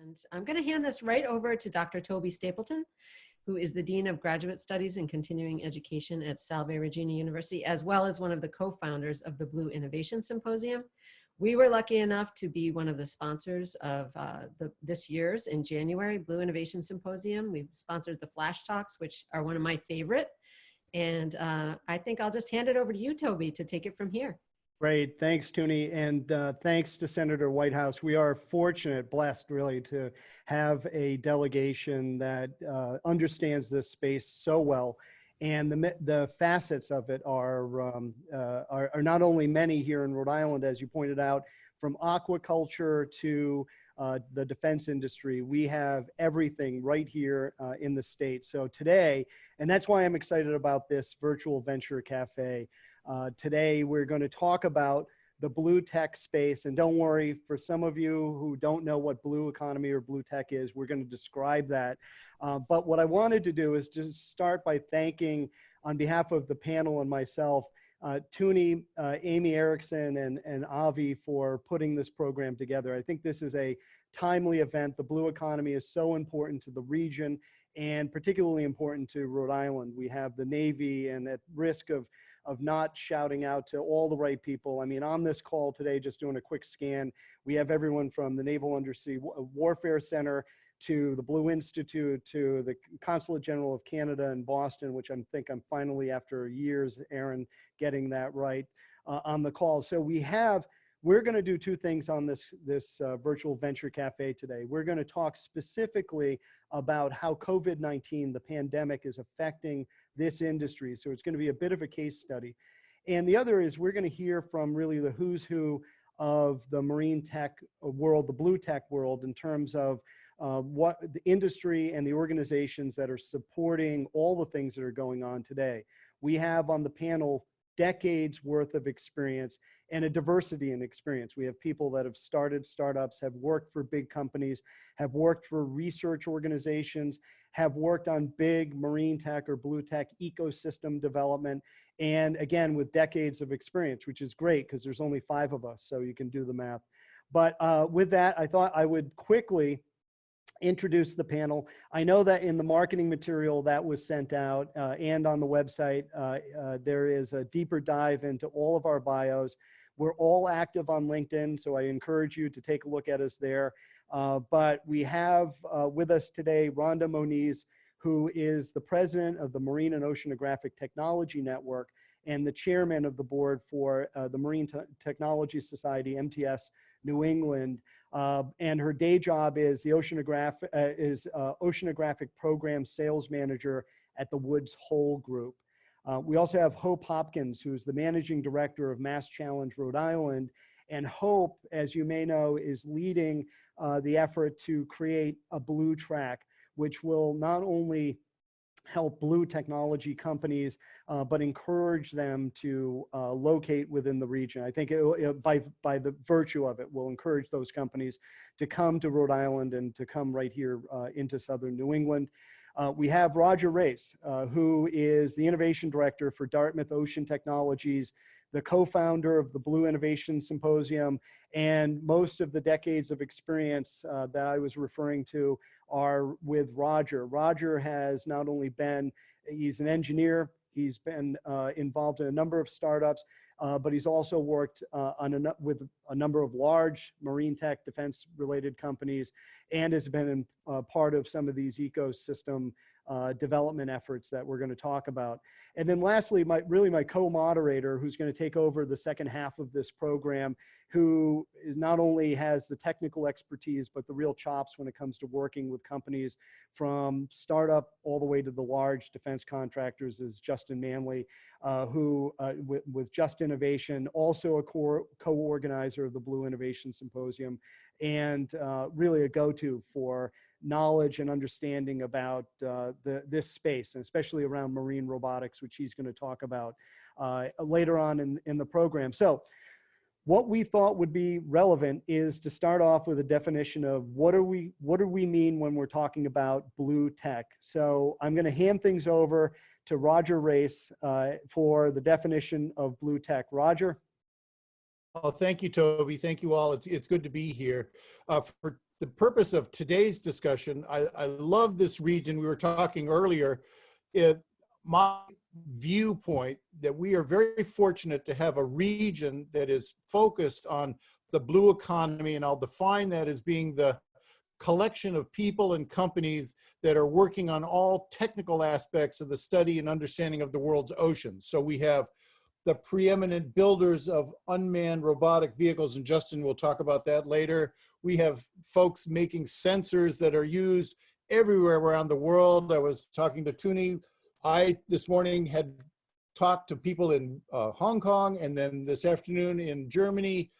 And I'm going to hand this right over to Dr. Toby Stapleton, who is the Dean of Graduate Studies and Continuing Education at Salve, Regina University, as well as one of the co-founders of the Blue Innovation Symposium. We were lucky enough to be one of the sponsors of this year's, in January, Blue Innovation Symposium. We've sponsored the Flash Talks, which are one of my favorite. And I think I'll just hand it over to you, Toby, to take it from here. Great, thanks, Toonie, and thanks to Senator Whitehouse. We are fortunate, blessed really, to have a delegation that understands this space so well, and the facets of it are not only many here in Rhode Island, as you pointed out, from aquaculture to the defense industry. We have everything right here in the state. So today, and that's why I'm excited about this virtual venture cafe. Today, we're going to talk about the blue tech space. And don't worry, for some of you who don't know what blue economy or blue tech is, we're going to describe that. But what I wanted to do is just start by thanking, on behalf of the panel and myself, Toonie, Amy Erickson, and Avi for putting this program together. I think this is a timely event. The blue economy is so important to the region and particularly important to Rhode Island. We have the Navy, and at risk of not shouting out to all the right people. I mean, on this call today, just doing a quick scan, we have everyone from the Naval Undersea Warfare Center to the Blue Institute to the Consulate General of Canada in Boston, which I think I'm finally, after years, Aaron, getting that right on the call. So we're going to do two things on this virtual venture cafe today. We're going to talk specifically about how COVID-19, the pandemic, is affecting this industry. So it's going to be a bit of a case study. And the other is we're going to hear from really the who's who of the marine tech world, the blue tech world, in terms of what the industry and the organizations that are supporting all the things that are going on today. We have on the panel decades worth of experience and a diversity in experience. We have people that have started startups, have worked for big companies, have worked for research organizations, have worked on big marine tech or blue tech ecosystem development, and again, with decades of experience, which is great because there's only 5 of us, so you can do the math. But with that, I thought I would quickly introduce the panel. I know that in the marketing material that was sent out and on the website, there is a deeper dive into all of our bios. We're all active on LinkedIn, so I encourage you to take a look at us there. But we have with us today Rhonda Moniz, who is the president of the Marine and Oceanographic Technology Network and the chairman of the board for the Marine Technology Society, MTS New England. And her day job is the Oceanographic Program Sales Manager at the Woods Hole Group. We also have Hope Hopkins, who's the Managing Director of Mass Challenge Rhode Island. And Hope, as you may know, is leading the effort to create a blue track, which will not only help blue technology companies, but encourage them to locate within the region. I think by the virtue of it, will encourage those companies to come to Rhode Island and to come right here into Southern New England. We have Roger Race, who is the Innovation Director for Dartmouth Ocean Technologies, the co-founder of the Blue Innovation Symposium, and most of the decades of experience that I was referring to are with Roger. Roger has not only been, he's an engineer, he's been involved in a number of startups, but he's also worked with a number of large marine tech defense-related companies, and has been part of some of these ecosystem development efforts that we're going to talk about. And then lastly, my co-moderator, who's going to take over the second half of this program, who not only has the technical expertise, but the real chops when it comes to working with companies from startup all the way to the large defense contractors, is Justin Manley, who with Just Innovation, also a co-organizer of the Blue Innovation Symposium, and really a go-to for knowledge and understanding about this space, and especially around marine robotics, which he's going to talk about later on in the program. So what we thought would be relevant is to start off with a definition of what do we mean when we're talking about blue tech. So I'm going to hand things over to Roger Race for the definition of blue tech. Roger? Oh, thank you, Toby. Thank you all. It's good to be here. the purpose of today's discussion, I love this region. We were talking earlier. My viewpoint that we are very fortunate to have a region that is focused on the blue economy, and I'll define that as being the collection of people and companies that are working on all technical aspects of the study and understanding of the world's oceans. So we have the preeminent builders of unmanned robotic vehicles, and Justin will talk about that later. We have folks making sensors that are used everywhere around the world. I was talking to Tuni. I, this morning, had talked to people in Hong Kong, and then this afternoon in Germany.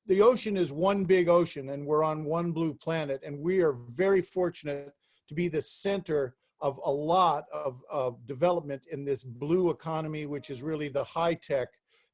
The ocean is one big ocean, and we're on one blue planet, and we are very fortunate to be the center of a lot of development in this blue economy, which is really the high-tech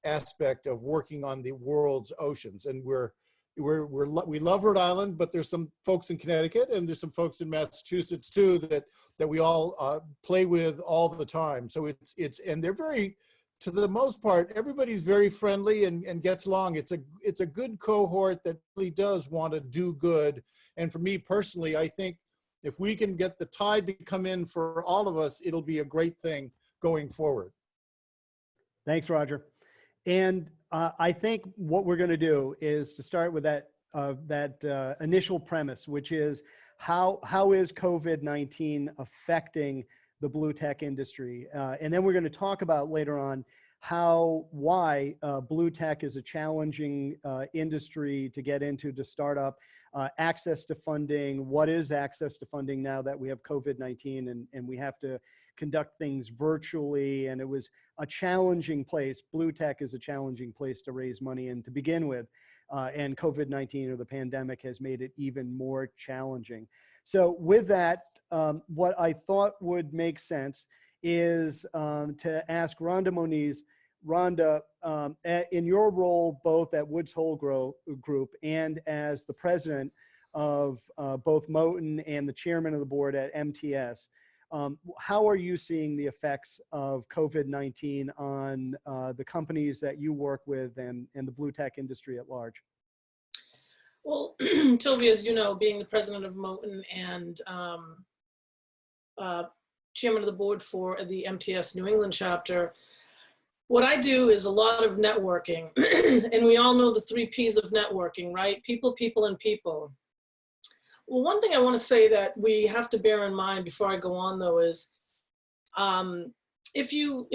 aspect of working on the world's oceans. And we love Rhode Island, but there's some folks in Connecticut and there's some folks in Massachusetts too that we all play with all the time. So and they're very, to the most part, everybody's very friendly and gets along. It's a good cohort that really does want to do good. And for me personally, I think if we can get the tide to come in for all of us, it'll be a great thing going forward. Thanks, Roger. And I think what we're going to do is to start with that initial premise, which is how is COVID-19 affecting the blue tech industry? And then we're going to talk about later on why blue tech is a challenging industry to get into, to start up, access to funding. What is access to funding now that we have COVID-19 and we have to conduct things virtually? And it was a challenging place. Blue tech is a challenging place to raise money in to begin with. And COVID-19 or the pandemic has made it even more challenging. So with that, what I thought would make sense is to ask Rhonda Moniz. Rhonda, in your role both at Woods Hole Group and as the president of both MOTN and the chairman of the board at MTS, how are you seeing the effects of COVID-19 on the companies that you work with and the blue tech industry at large? Well, Toby, as you know, being the president of MOTN and chairman of the board for the MTS New England chapter, what I do is a lot of networking. And we all know the 3 Ps of networking, right? People, people, and people. Well, one thing I want to say that we have to bear in mind before I go on, though, is if you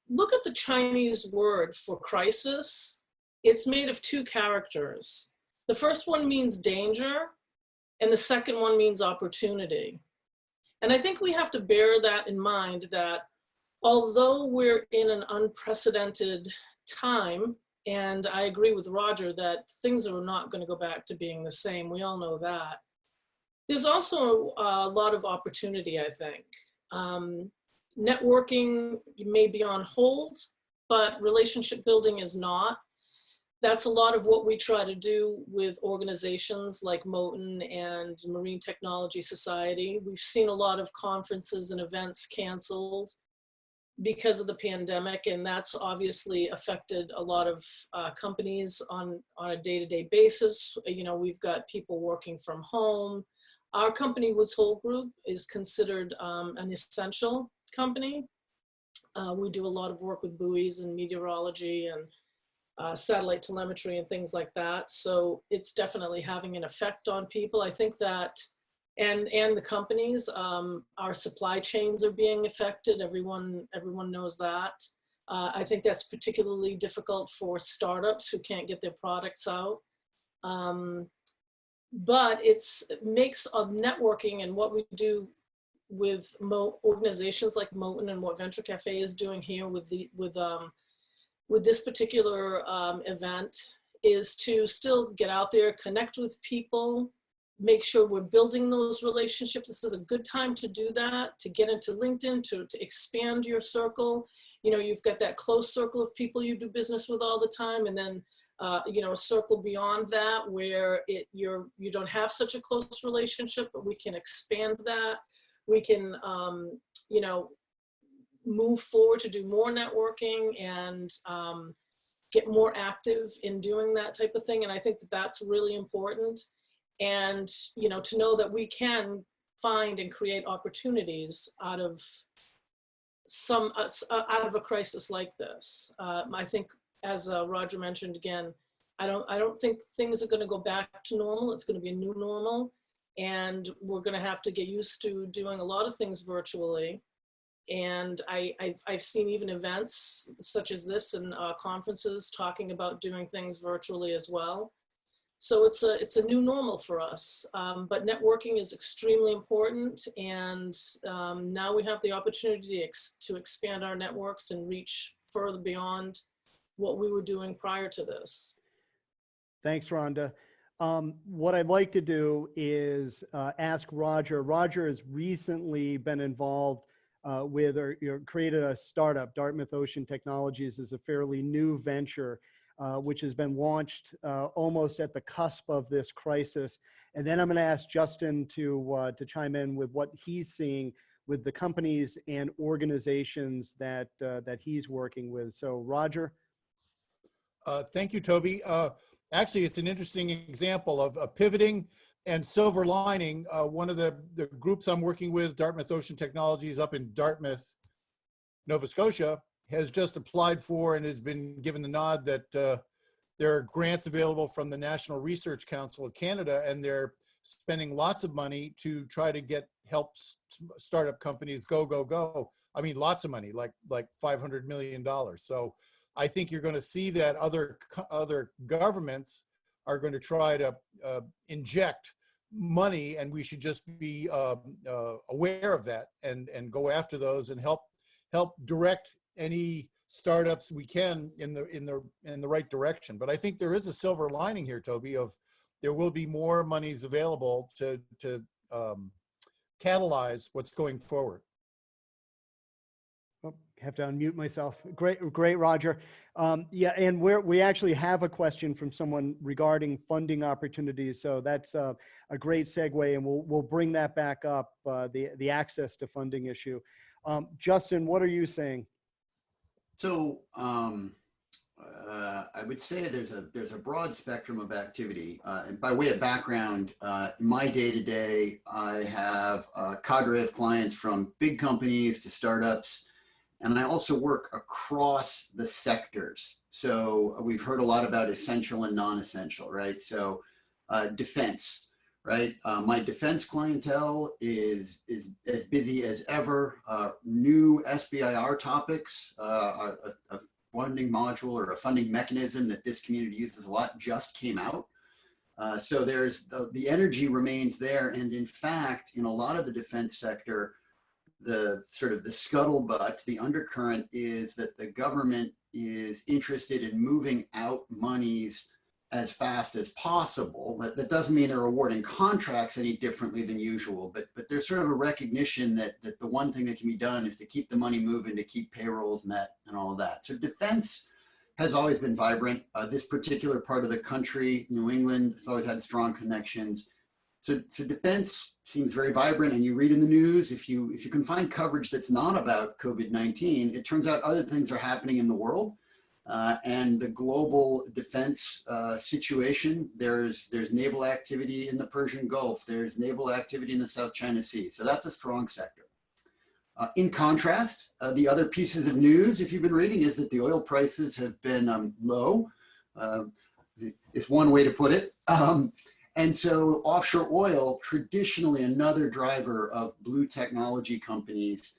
look at the Chinese word for crisis, it's made of 2 characters. The first one means danger, and the second one means opportunity. And I think we have to bear that in mind, that although we're in an unprecedented time, and I agree with Roger that things are not going to go back to being the same, we all know that, there's also a lot of opportunity, I think. Networking may be on hold, but relationship building is not. That's a lot of what we try to do with organizations like MOTN and Marine Technology Society. We've seen a lot of conferences and events canceled because of the pandemic, and that's obviously affected a lot of companies on a day-to-day basis. You know, we've got people working from home. Our company, Woods Hole Group, is considered an essential company. We do a lot of work with buoys and meteorology and satellite telemetry and things like that. So it's definitely having an effect on people. I think that, and the companies, our supply chains are being affected. Everyone knows that. I think that's particularly difficult for startups who can't get their products out. But it makes networking and what we do with organizations like MOTN and what Venture Cafe is doing here with this particular event is to still get out there, connect with people, make sure we're building those relationships. This is a good time to do that, to get into LinkedIn, to expand your circle. You know, you've got that close circle of people you do business with all the time, and then you know, a circle beyond that where you don't have such a close relationship, but we can expand that. We can you know, move forward to do more networking and get more active in doing that type of thing. And I think that that's really important. And, you know, to know that we can find and create opportunities out of out of a crisis like this. I think, as Roger mentioned again, I don't think things are going to go back to normal. It's going to be a new normal, and we're going to have to get used to doing a lot of things virtually. And I've seen even events such as this and conferences talking about doing things virtually as well. So it's a new normal for us, but networking is extremely important, and now we have the opportunity to expand our networks and reach further beyond what we were doing prior to this. Thanks, Rhonda. What I'd like to do is ask Roger. Roger has recently been involved with or created a startup. Dartmouth Ocean Technologies is a fairly new venture, which has been launched almost at the cusp of this crisis. And then I'm going to ask Justin to chime in with what he's seeing with the companies and organizations that he's working with. So, Roger. Thank you, Toby. Actually, it's an interesting example of pivoting and silver lining. One of the groups I'm working with, Dartmouth Ocean Technologies up in Dartmouth, Nova Scotia, has just applied for and has been given the nod that there are grants available from the National Research Council of Canada, and they're spending lots of money to try to help startup companies go. I mean, lots of money, like $500 million. So I think you're going to see that other governments are going to try to inject money, and we should just be aware of that and go after those and help direct any startups we can in the right direction. But I think there is a silver lining here, Toby, of there will be more monies available to catalyze what's going forward. Oh, have to unmute myself. Great, Roger. Yeah, and we actually have a question from someone regarding funding opportunities. So that's a great segue, and we'll bring that back up, the access to funding issue. Justin, what are you saying? So I would say there's a broad spectrum of activity. And by way of background, in my day-to-day, I have a cadre of clients from big companies to startups, and I also work across the sectors. So we've heard a lot about essential and non-essential, right? So defense, right? My defense clientele is as busy as ever. New SBIR topics, a funding module or a funding mechanism that this community uses a lot just came out. So there's the energy remains there. And in fact, in a lot of the defense sector, the sort of the scuttlebutt, the undercurrent is that the government is interested in moving out monies as fast as possible. That doesn't mean they're awarding contracts any differently than usual, but there's sort of a recognition that the one thing that can be done is to keep the money moving, to keep payrolls met and all of that. So defense has always been vibrant. This particular part of the country, New England, has always had strong connections. So defense seems very vibrant, and you read in the news, if you can find coverage that's not about COVID-19, it turns out other things are happening in the world. And the global defense situation, there's naval activity in the Persian Gulf, there's naval activity in the South China Sea. So that's a strong sector. In contrast, the other pieces of news, if you've been reading, is that the oil prices have been low. It's one way to put it. And so offshore oil, traditionally another driver of blue technology companies,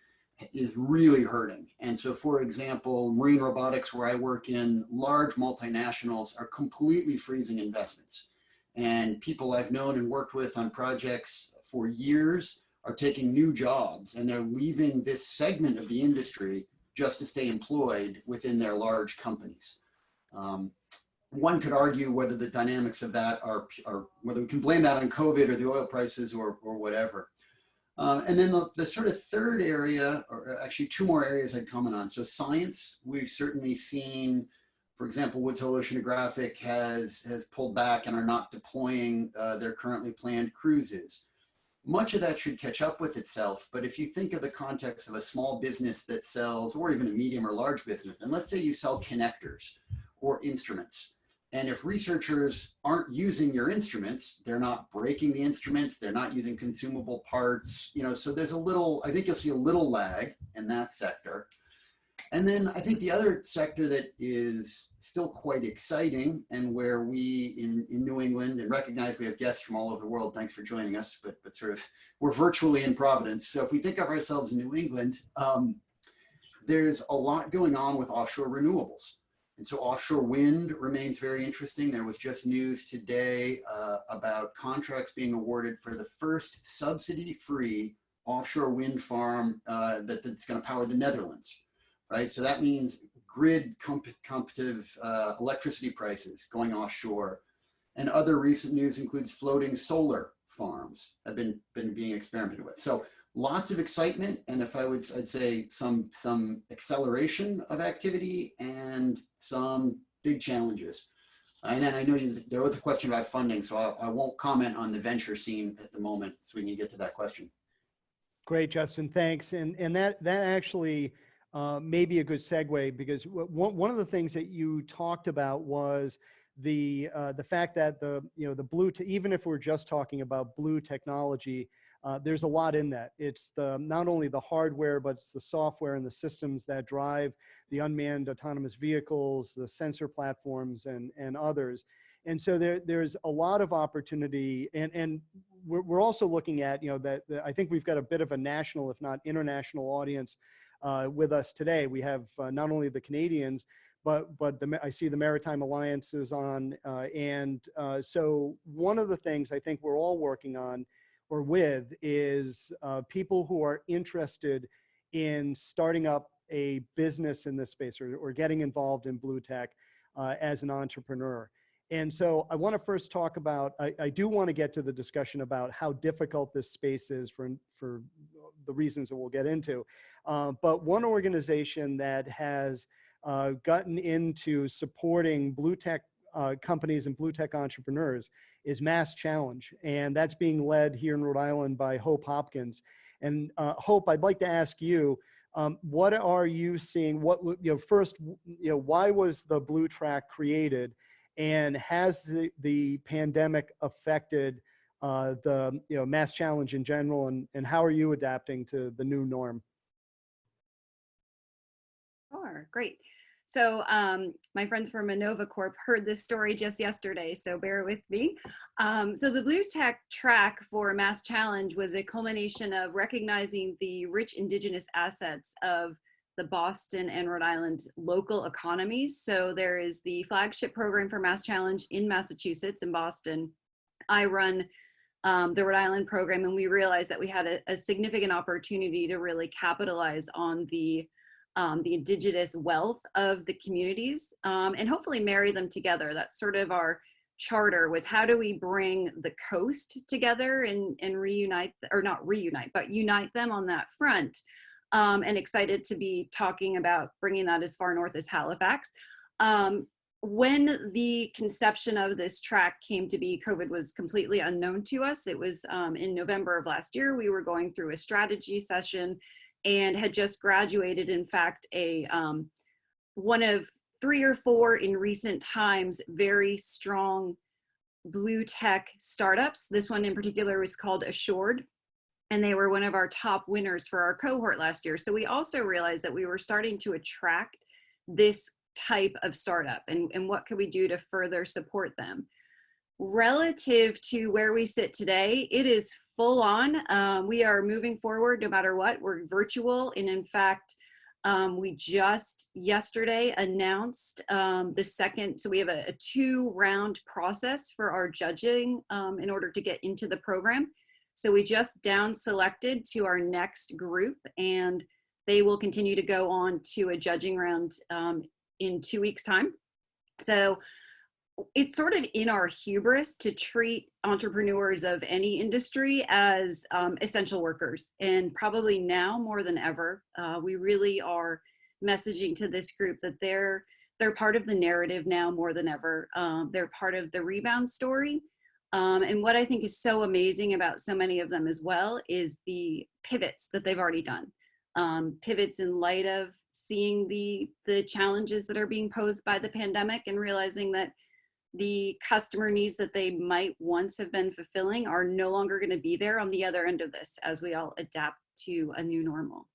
is really hurting. And so, for example, marine robotics, where I work in, large multinationals are completely freezing investments. And people I've known and worked with on projects for years are taking new jobs, and they're leaving this segment of the industry just to stay employed within their large companies. One could argue whether the dynamics of that are whether we can blame that on COVID or the oil prices or whatever. And then the sort of third area, or actually two more areas I'd comment on. So science, we've certainly seen, for example, Woods Hole Oceanographic has pulled back and are not deploying their currently planned cruises. Much of that should catch up with itself, but if you think of the context of a small business that sells, or even a medium or large business, and let's say you sell connectors or instruments, And if researchers aren't using your instruments, they're not breaking the instruments, they're not using consumable parts, so there's a little, I think you'll see a little lag in that sector. And then I think the other sector that is still quite exciting, and where we in New England, and recognize we have guests from all over the world, thanks for joining us, but sort of we're virtually in Providence. So if we think of ourselves in New England, there's a lot going on with offshore renewables. And so offshore wind remains very interesting. There was just news today about contracts being awarded for the first subsidy-free offshore wind farm that's going to power the Netherlands, right? So that means grid competitive electricity prices going offshore. And other recent news includes floating solar farms have been being experimented with. So lots of excitement, and I'd say some acceleration of activity and some big challenges. And then I know there was a question about funding, so I won't comment on the venture scene at the moment, so we can get to that question. Great, Justin, thanks. And that actually may be a good segue, because one of the things that you talked about was the fact that the blue, even if we're just talking about blue technology, there's a lot in that. It's not only the hardware, but it's the software and the systems that drive the unmanned autonomous vehicles, the sensor platforms, and others. And so there's a lot of opportunity, and we're also looking at, that I think we've got a bit of a national, if not international audience with us today. We have not only the Canadians, but I see the Maritime Alliance is on, and so one of the things I think we're all working on or with is people who are interested in starting up a business in this space, or getting involved in blue tech as an entrepreneur. And so I want to first talk about, I do want to get to the discussion about how difficult this space is for the reasons that we'll get into. But one organization that has gotten into supporting blue tech companies and blue tech entrepreneurs is Mass Challenge, and that's being led here in Rhode Island by Hope Hopkins. And Hope, I'd like to ask you, what are you seeing? First, why was the Blue Track created, and has the pandemic affected the Mass Challenge in general, and how are you adapting to the new norm? Sure, great. So my friends from Innova Corp heard this story just yesterday, so bear with me. So the Blue Tech track for Mass Challenge was a culmination of recognizing the rich indigenous assets of the Boston and Rhode Island local economies. So there is the flagship program for Mass Challenge in Massachusetts, in Boston. I run the Rhode Island program, and we realized that we had a significant opportunity to really capitalize on the indigenous wealth of the communities, and hopefully marry them together. That's sort of our charter, was how do we bring the coast together and reunite, or not reunite, but unite them on that front. And excited to be talking about bringing that as far north as Halifax. When the conception of this track came to be, COVID was completely unknown to us. It was in November of last year. We were going through a strategy session and had just graduated, in fact, one of 3 or 4 in recent times very strong blue tech startups. This one in particular was called Assured, and they were one of our top winners for our cohort last year. So we also realized that we were starting to attract this type of startup, and what could we do to further support them. Relative to where we sit today, it is full on. We are moving forward no matter what. We're virtual, and in fact, we just yesterday announced the second, so we have a 2-round process for our judging in order to get into the program. So we just down selected to our next group, and they will continue to go on to a judging round in 2 weeks' time. So it's sort of in our hubris to treat entrepreneurs of any industry as essential workers. And probably now more than ever, we really are messaging to this group that they're part of the narrative now more than ever. They're part of the rebound story. And what I think is so amazing about so many of them as well is the pivots that they've already done. Pivots in light of seeing the challenges that are being posed by the pandemic, and realizing that the customer needs that they might once have been fulfilling are no longer going to be there on the other end of this as we all adapt to a new normal.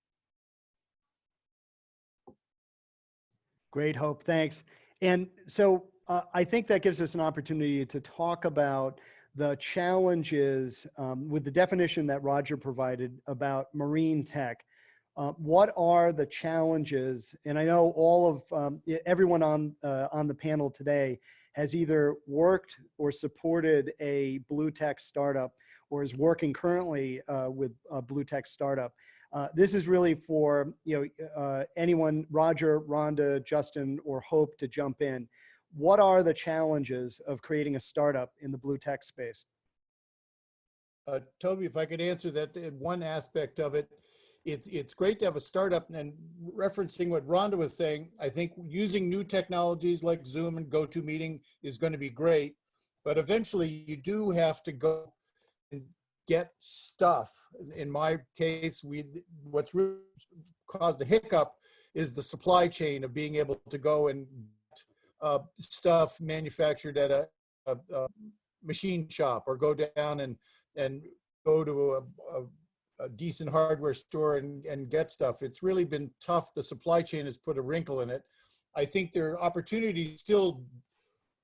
Great, Hope. Thanks. And so I think that gives us an opportunity to talk about the challenges with the definition that Roger provided about marine tech. What are the challenges? And I know all of everyone on the panel today has either worked or supported a blue tech startup or is working currently with a blue tech startup. This is really for anyone, Roger, Rhonda, Justin, or Hope to jump in. What are the challenges of creating a startup in the blue tech space? Toby, if I could answer that, one aspect of it, it's great to have a startup, and referencing what Rhonda was saying, I think using new technologies like Zoom and GoToMeeting is going to be great, but eventually you do have to go and get stuff. In my case, what's really caused the hiccup is the supply chain of being able to go and get stuff manufactured at a machine shop, or go down and go to a decent hardware store and get stuff. It's really been tough. The supply chain has put a wrinkle in it. I think there are opportunities still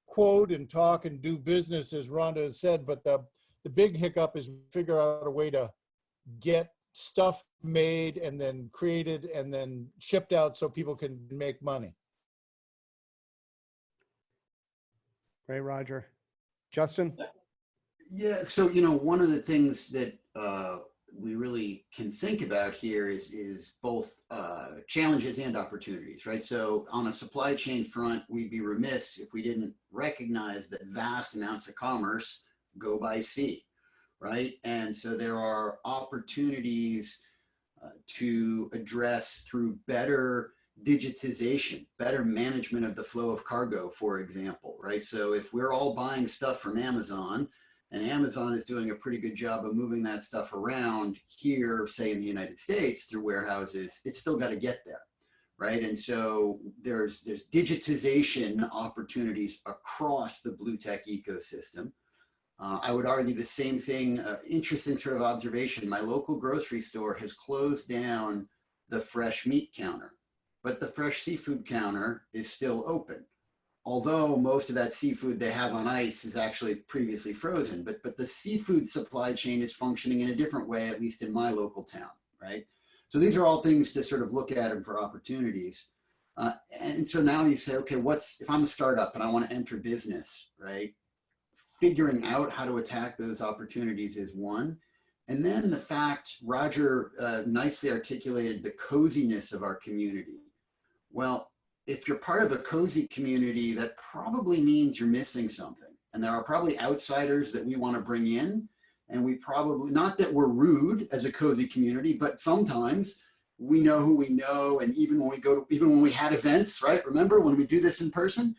quote and talk and do business, as Rhonda has said, but the big hiccup is figure out a way to get stuff made and then created and then shipped out so people can make money. Great, Roger. Justin? Yeah, so, one of the things that we really can think about here is both challenges and opportunities, right? So on a supply chain front, we'd be remiss if we didn't recognize that vast amounts of commerce go by sea, right? And so there are opportunities to address through better digitization, better management of the flow of cargo, for example, right? So if we're all buying stuff from Amazon, and Amazon is doing a pretty good job of moving that stuff around here, say in the United States through warehouses, it's still got to get there, right? And so there's digitization opportunities across the blue tech ecosystem. I would argue the same thing, interesting sort of observation. My local grocery store has closed down the fresh meat counter, but the fresh seafood counter is still open. Although most of that seafood they have on ice is actually previously frozen, but the seafood supply chain is functioning in a different way, at least in my local town, right? So these are all things to sort of look at them for opportunities. And so now you say, okay, if I'm a startup and I want to enter business, right? Figuring out how to attack those opportunities is one. And then the fact, Roger nicely articulated the coziness of our community. Well, if you're part of a cozy community, that probably means you're missing something. And there are probably outsiders that we want to bring in. And we probably, not that we're rude as a cozy community, but sometimes we know who we know. And even when we had events, right? Remember when we do this in person,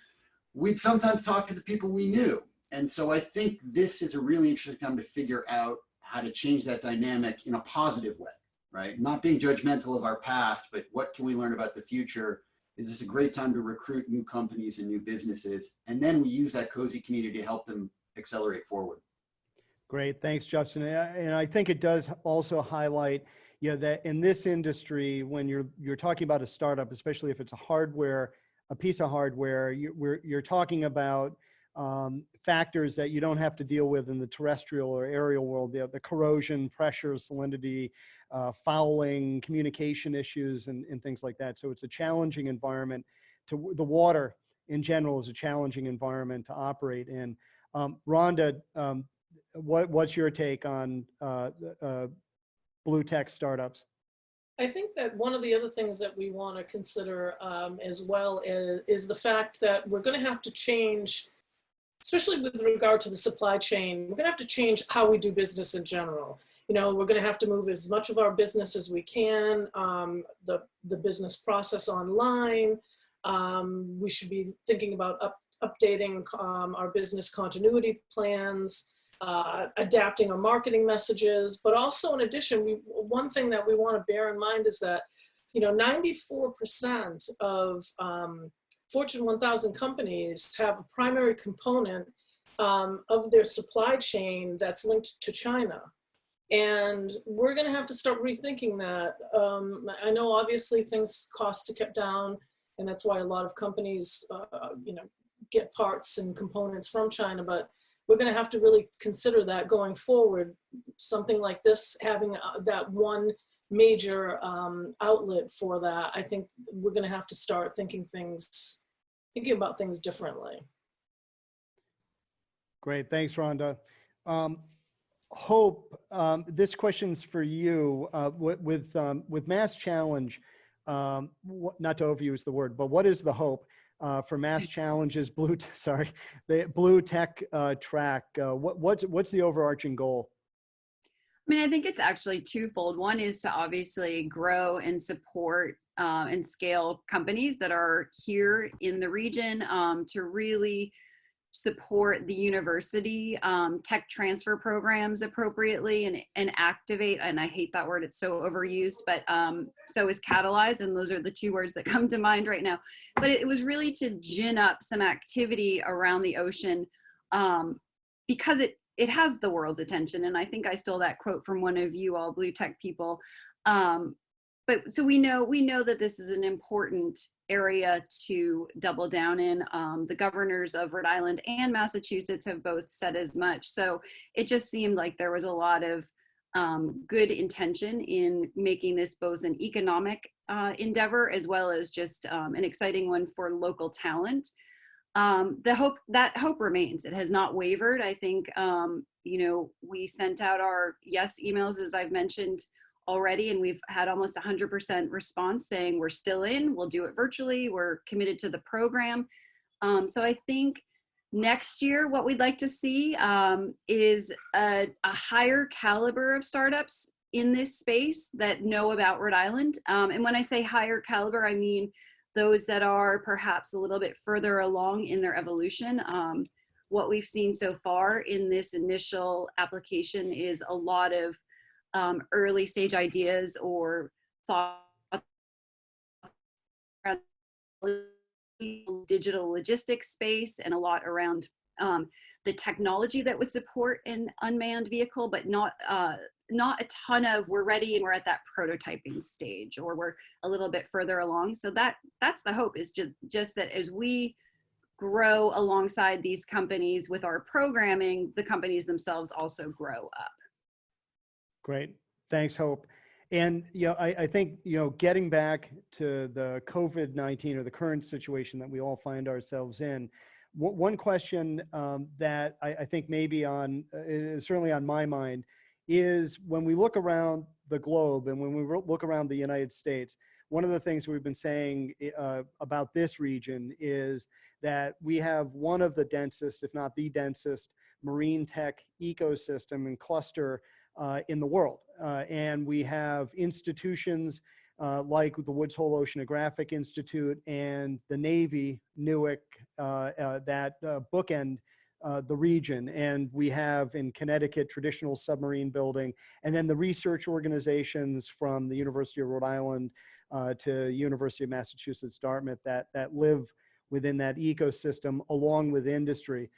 we'd sometimes talk to the people we knew. And so I think this is a really interesting time to figure out how to change that dynamic in a positive way, right? Not being judgmental of our past, but what can we learn about the future? Is this a great time to recruit new companies and new businesses? And then we use that cozy community to help them accelerate forward. Great, thanks, Justin. And I think it does also highlight, that in this industry, when you're talking about a startup, especially if it's a piece of hardware, you're talking about factors that you don't have to deal with in the terrestrial or aerial world, the corrosion, pressure, salinity, fouling, communication issues, and things like that. So it's a challenging environment. The water in general is a challenging environment to operate in. Rhonda, what's your take on blue tech startups? I think that one of the other things that we want to consider as well is the fact that we're going to have to change, especially with regard to the supply chain, we're going to have to change how we do business in general. We're going to have to move as much of our business as we can, the business process online. We should be thinking about updating our business continuity plans, adapting our marketing messages, but also in addition, one thing that we want to bear in mind is that, 94% of Fortune 1000 companies have a primary component of their supply chain that's linked to China. And we're going to have to start rethinking that. I know obviously things cost to get down, and that's why a lot of companies, get parts and components from China, but we're going to have to really consider that going forward. Something like this, having that one major outlet for that, I think we're going to have to start thinking about things differently. Great, thanks, Rhonda. Hope, this question's for you. With Mass Challenge, not to overuse the word, but what is the hope for Mass Challenge's the blue tech track? What's the overarching goal? I mean, I think it's actually twofold. One is to obviously grow and support and scale companies that are here in the region, to really support the university tech transfer programs appropriately and activate, and I hate that word, it's so overused, but so is catalyze, and those are the two words that come to mind right now. But it was really to gin up some activity around the ocean, because it has the world's attention, and I think I stole that quote from one of you all blue tech people. But so we know that this is an important area to double down in. The governors of Rhode Island and Massachusetts have both said as much. So it just seemed like there was a lot of good intention in making this both an economic endeavor as well as just an exciting one for local talent. That hope remains. It has not wavered. I think, we sent out our yes emails, as I've mentioned already, and we've had almost 100% response saying we're still in, we'll do it virtually, we're committed to the program. So I think next year what we'd like to see is a higher caliber of startups in this space that know about Rhode Island. And when I say higher caliber, I mean those that are perhaps a little bit further along in their evolution. What we've seen so far in this initial application is a lot of early stage ideas or thoughts around digital logistics space, and a lot around the technology that would support an unmanned vehicle, but not a ton of we're ready and we're at that prototyping stage, or we're a little bit further along. So that's the hope, is just that as we grow alongside these companies with our programming, the companies themselves also grow up. Great. Thanks, Hope. And, I think, getting back to the COVID-19 or the current situation that we all find ourselves in, one question that I think maybe is certainly on my mind is when we look around the globe and when we look around the United States, one of the things we've been saying about this region is that we have one of the densest, if not the densest, marine tech ecosystem and cluster in the world. And we have institutions like the Woods Hole Oceanographic Institute and the Navy, Newark, that bookend the region. And we have in Connecticut traditional submarine building, and then the research organizations from the University of Rhode Island to University of Massachusetts, Dartmouth, that live within that ecosystem along with industry.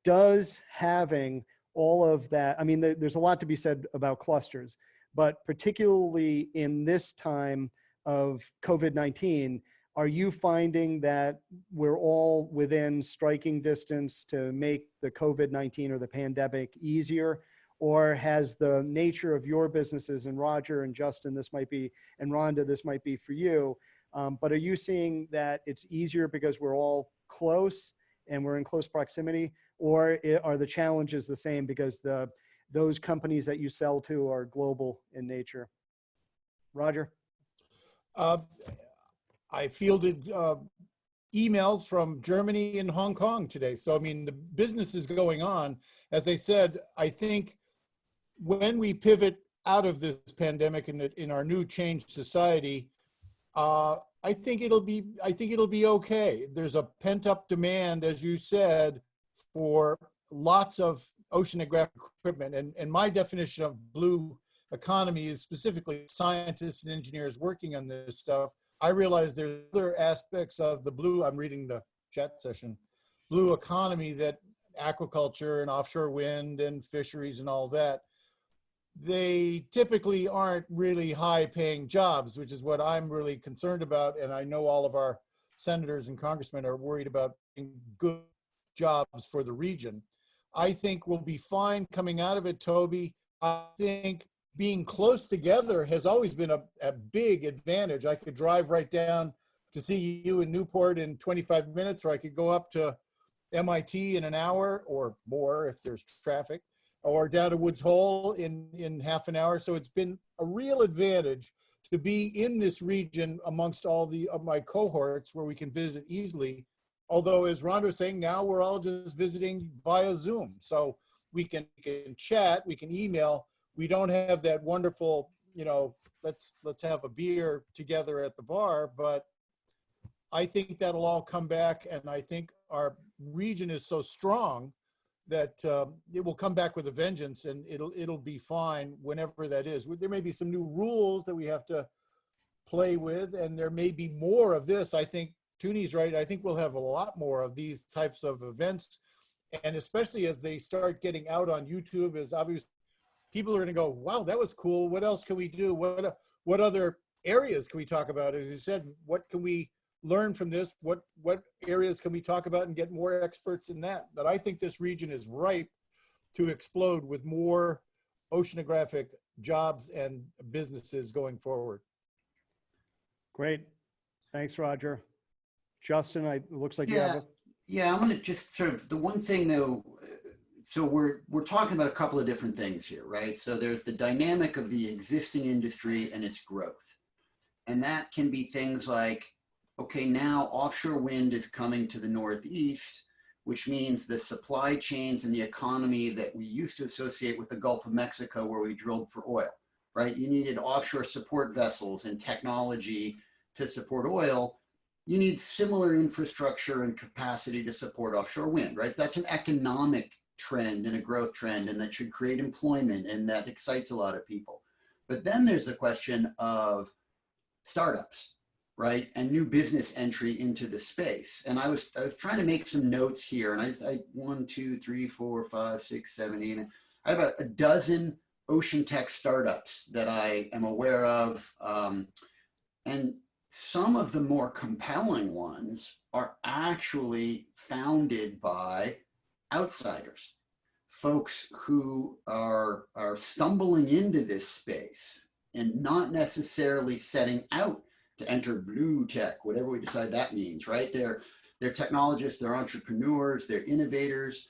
Does having all of that, I mean, there's a lot to be said about clusters, but particularly in this time of COVID-19, are you finding that we're all within striking distance to make the COVID-19 or the pandemic easier? Or has the nature of your businesses, and Roger and Justin, this might be, and Rhonda, this might be for you, but are you seeing that it's easier because we're all close and we're in close proximity? Or are the challenges the same because those companies that you sell to are global in nature? Roger? I fielded emails from Germany and Hong Kong today. So, I mean, the business is going on. As I said, I think when we pivot out of this pandemic and in our new changed society, I think it'll be okay. There's a pent up demand, as you said, for lots of oceanographic equipment. And my definition of blue economy is specifically scientists and engineers working on this stuff. I realize there's other aspects of the blue, I'm reading the chat session, blue economy, that aquaculture and offshore wind and fisheries and all that, they typically aren't really high paying jobs, which is what I'm really concerned about. And I know all of our senators and congressmen are worried about good jobs for the region. I think we'll be fine coming out of it, Toby. I think being close together has always been a big advantage. I could drive right down to see you in Newport in 25 minutes, or I could go up to MIT in an hour or more if there's traffic, or down to Woods Hole in half an hour. So it's been a real advantage to be in this region amongst all of my cohorts where we can visit easily. Although, as Rhonda was saying, now we're all just visiting via Zoom. So we can chat, we can email. We don't have that wonderful, let's have a beer together at the bar, but I think that'll all come back. And I think our region is so strong that it will come back with a vengeance, and it'll be fine whenever that is. There may be some new rules that we have to play with, and there may be more of this. I think Tooney's right. I think we'll have a lot more of these types of events, and especially as they start getting out on YouTube, as obviously people are going to go, wow, that was cool. What else can we do? What other areas can we talk about? As you said, what can we learn from this? What areas can we talk about and get more experts in that? But I think this region is ripe to explode with more oceanographic jobs and businesses going forward. Great. Thanks, Roger. Justin, it looks like you have a... Yeah, I'm going to just sort of, the one thing though, so we're talking about a couple of different things here, right? So there's the dynamic of the existing industry and its growth. And that can be things like, okay, now offshore wind is coming to the Northeast, which means the supply chains and the economy that we used to associate with the Gulf of Mexico, where we drilled for oil, right? You needed offshore support vessels and technology to support oil. You need similar infrastructure and capacity to support offshore wind, right? That's an economic trend and a growth trend, and that should create employment, and that excites a lot of people. But then there's the question of startups, right? And new business entry into the space. And I was trying to make some notes here, and I 1, 2, 3, 4, 5, 6, 7, 8. I have a dozen ocean tech startups that I am aware of. And some of the more compelling ones are actually founded by outsiders, folks who are stumbling into this space and not necessarily setting out to enter blue tech, whatever we decide that means, right? They're technologists, they're entrepreneurs, they're innovators.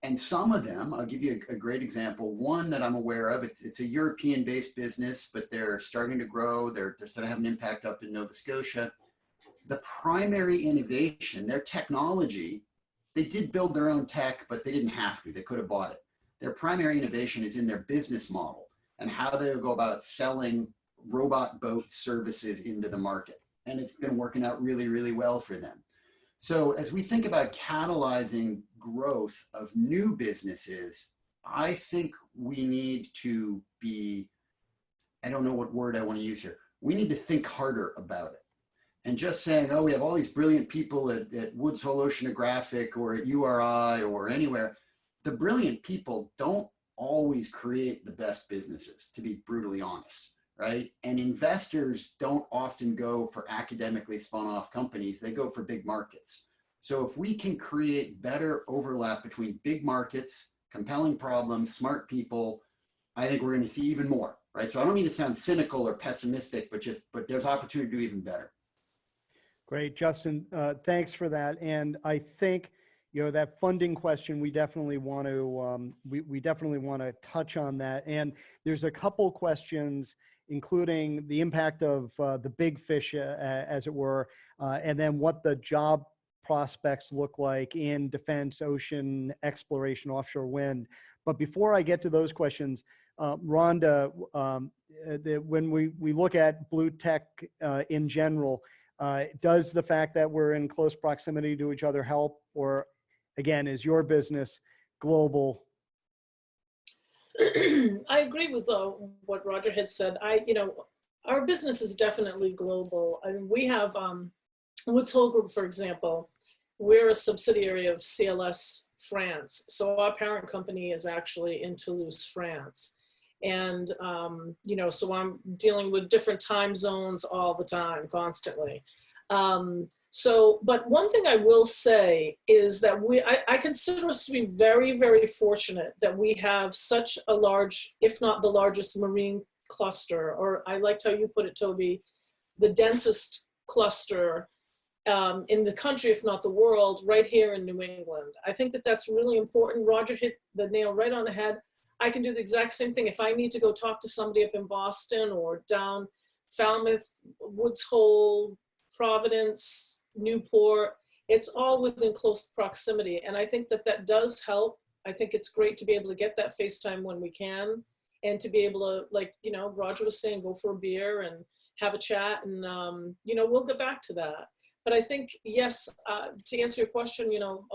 And some of them, I'll give you a great example. One that I'm aware of, it's a European-based business, but they're starting to grow. They're starting to have an impact up in Nova Scotia. The primary innovation, their technology, they did build their own tech, but they didn't have to. They could have bought it. Their primary innovation is in their business model and how they go about selling robot boat services into the market. And it's been working out really, really well for them. So as we think about catalyzing growth of new businesses, I think we need to be, I don't know what word I want to use here. We need to think harder about it. And just saying, oh, we have all these brilliant people at Woods Hole Oceanographic or at URI or anywhere. The brilliant people don't always create the best businesses, to be brutally honest, right? And investors don't often go for academically spun off companies. They go for big markets. So if we can create better overlap between big markets, compelling problems, smart people, I think we're going to see even more, right? So I don't mean to sound cynical or pessimistic, but there's opportunity to do even better. Great, Justin. Thanks for that. And I think, that funding question, we definitely want to we definitely want to touch on that. And there's a couple questions, including the impact of the big fish, as it were, and then what the job prospects look like in defense, ocean exploration, offshore wind. But before I get to those questions, Rhonda, when we look at blue tech in general, does the fact that we're in close proximity to each other help, or again, is your business global? I agree with what Roger had said. Our business is definitely global. I mean, we have Woods Hole Group, for example. We're a subsidiary of CLS France. So our parent company is actually in Toulouse, France. And, you know, so I'm dealing with different time zones all the time, constantly. But one thing I will say is that I consider us to be very, very fortunate that we have such a large, if not the largest marine cluster, or I liked how you put it, Toby, the densest cluster in the country, if not the world, right here in New England. I think that that's really important. Roger hit the nail right on the head. I can do the exact same thing. If I need to go talk to somebody up in Boston or down Falmouth, Woods Hole, Providence, Newport, it's all within close proximity. And I think that that does help. I think it's great to be able to get that FaceTime when we can, and to be able to, like, you know, Roger was saying, go for a beer and have a chat, and, you know, we'll get back to that. But I think, yes, to answer your question, you know,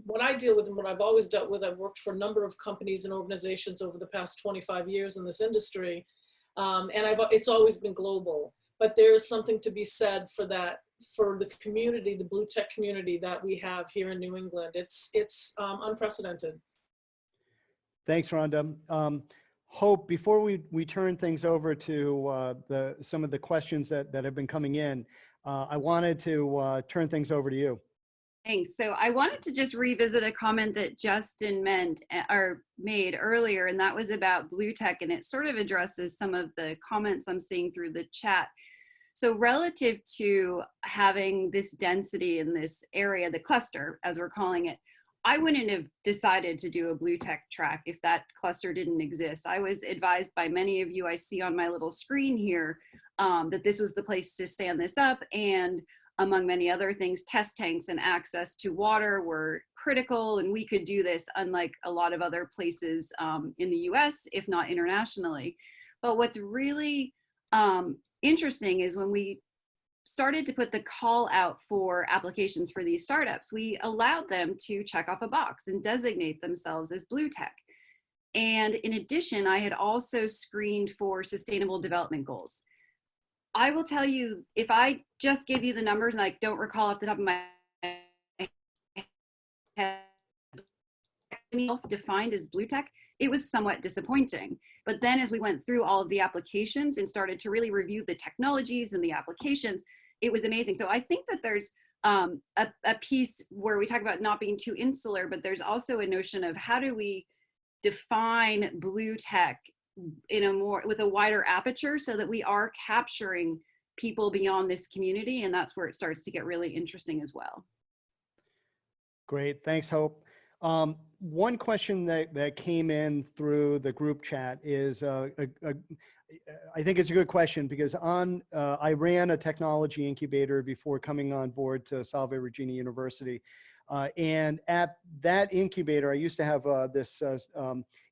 what I deal with and what I've always dealt with, I've worked for a number of companies and organizations over the past 25 years in this industry. And it's always been global, but there is something to be said for that, for the community, the blue tech community that we have here in New England. It's unprecedented. Thanks, Rhonda. Hope, before we turn things over to some of the questions that have been coming in, I wanted to turn things over to you. Thanks. So I wanted to just revisit a comment that Justin made earlier, and that was about blue tech, and it sort of addresses some of the comments I'm seeing through the chat. So relative to having this density in this area, the cluster, as we're calling it, I wouldn't have decided to do a blue tech track if that cluster didn't exist. I was advised by many of you I see on my little screen here that this was the place to stand this up, and among many other things, test tanks and access to water were critical, and we could do this unlike a lot of other places in the US, if not internationally. But what's really interesting is when we started to put the call out for applications for these startups, we allowed them to check off a box and designate themselves as blue tech. And in addition, I had also screened for sustainable development goals. I will tell you, if I just gave you the numbers and I don't recall off the top of my head, defined as blue tech, it was somewhat disappointing. But then as we went through all of the applications and started to really review the technologies and the applications, it was amazing. So I think that there's a piece where we talk about not being too insular, but there's also a notion of how do we define blue tech in a more, with a wider aperture, so that we are capturing people beyond this community. And that's where it starts to get really interesting as well. Great, thanks, Hope. One question that came in through the group chat is, I think it's a good question, because I ran a technology incubator before coming on board to Salve Regina University. And at that incubator, I used to have this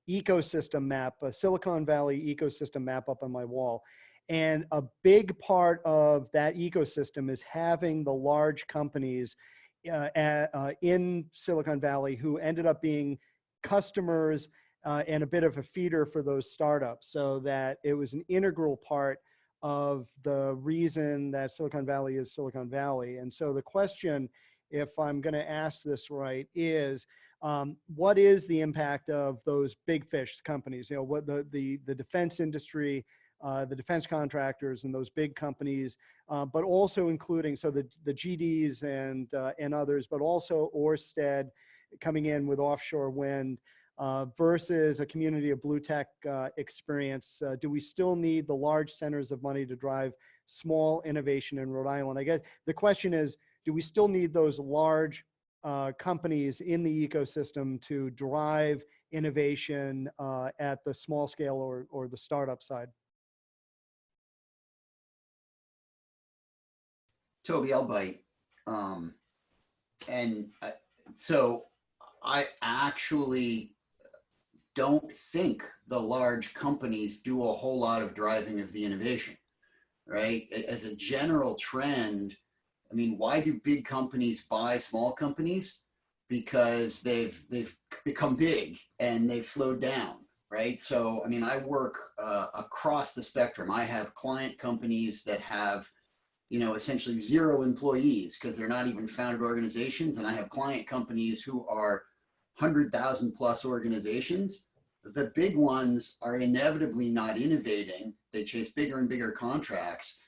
ecosystem map, a Silicon Valley ecosystem map up on my wall. And a big part of that ecosystem is having the large companies in Silicon Valley who ended up being customers and a bit of a feeder for those startups, so that it was an integral part of the reason that Silicon Valley is Silicon Valley. And so the question, if I'm going to ask this right, is what is the impact of those big fish companies? You know, what the defense industry, the defense contractors and those big companies, but also including, so the GDs and others, but also Ørsted coming in with offshore wind versus a community of blue tech experience. Do we still need the large centers of money to drive small innovation in Rhode Island? I guess the question is, do we still need those large companies in the ecosystem to drive innovation at the small scale or the startup side? Toby, I'll bite. So I actually don't think the large companies do a whole lot of driving of the innovation, right? As a general trend, I mean, why do big companies buy small companies? Because they've become big and they've slowed down. right? So, I mean, I work across the spectrum. I have client companies that have, you know, essentially 0 employees because they're not even founded organizations. And I have client companies who are 100,000 plus organizations. The big ones are inevitably not innovating. They chase bigger and bigger contracts.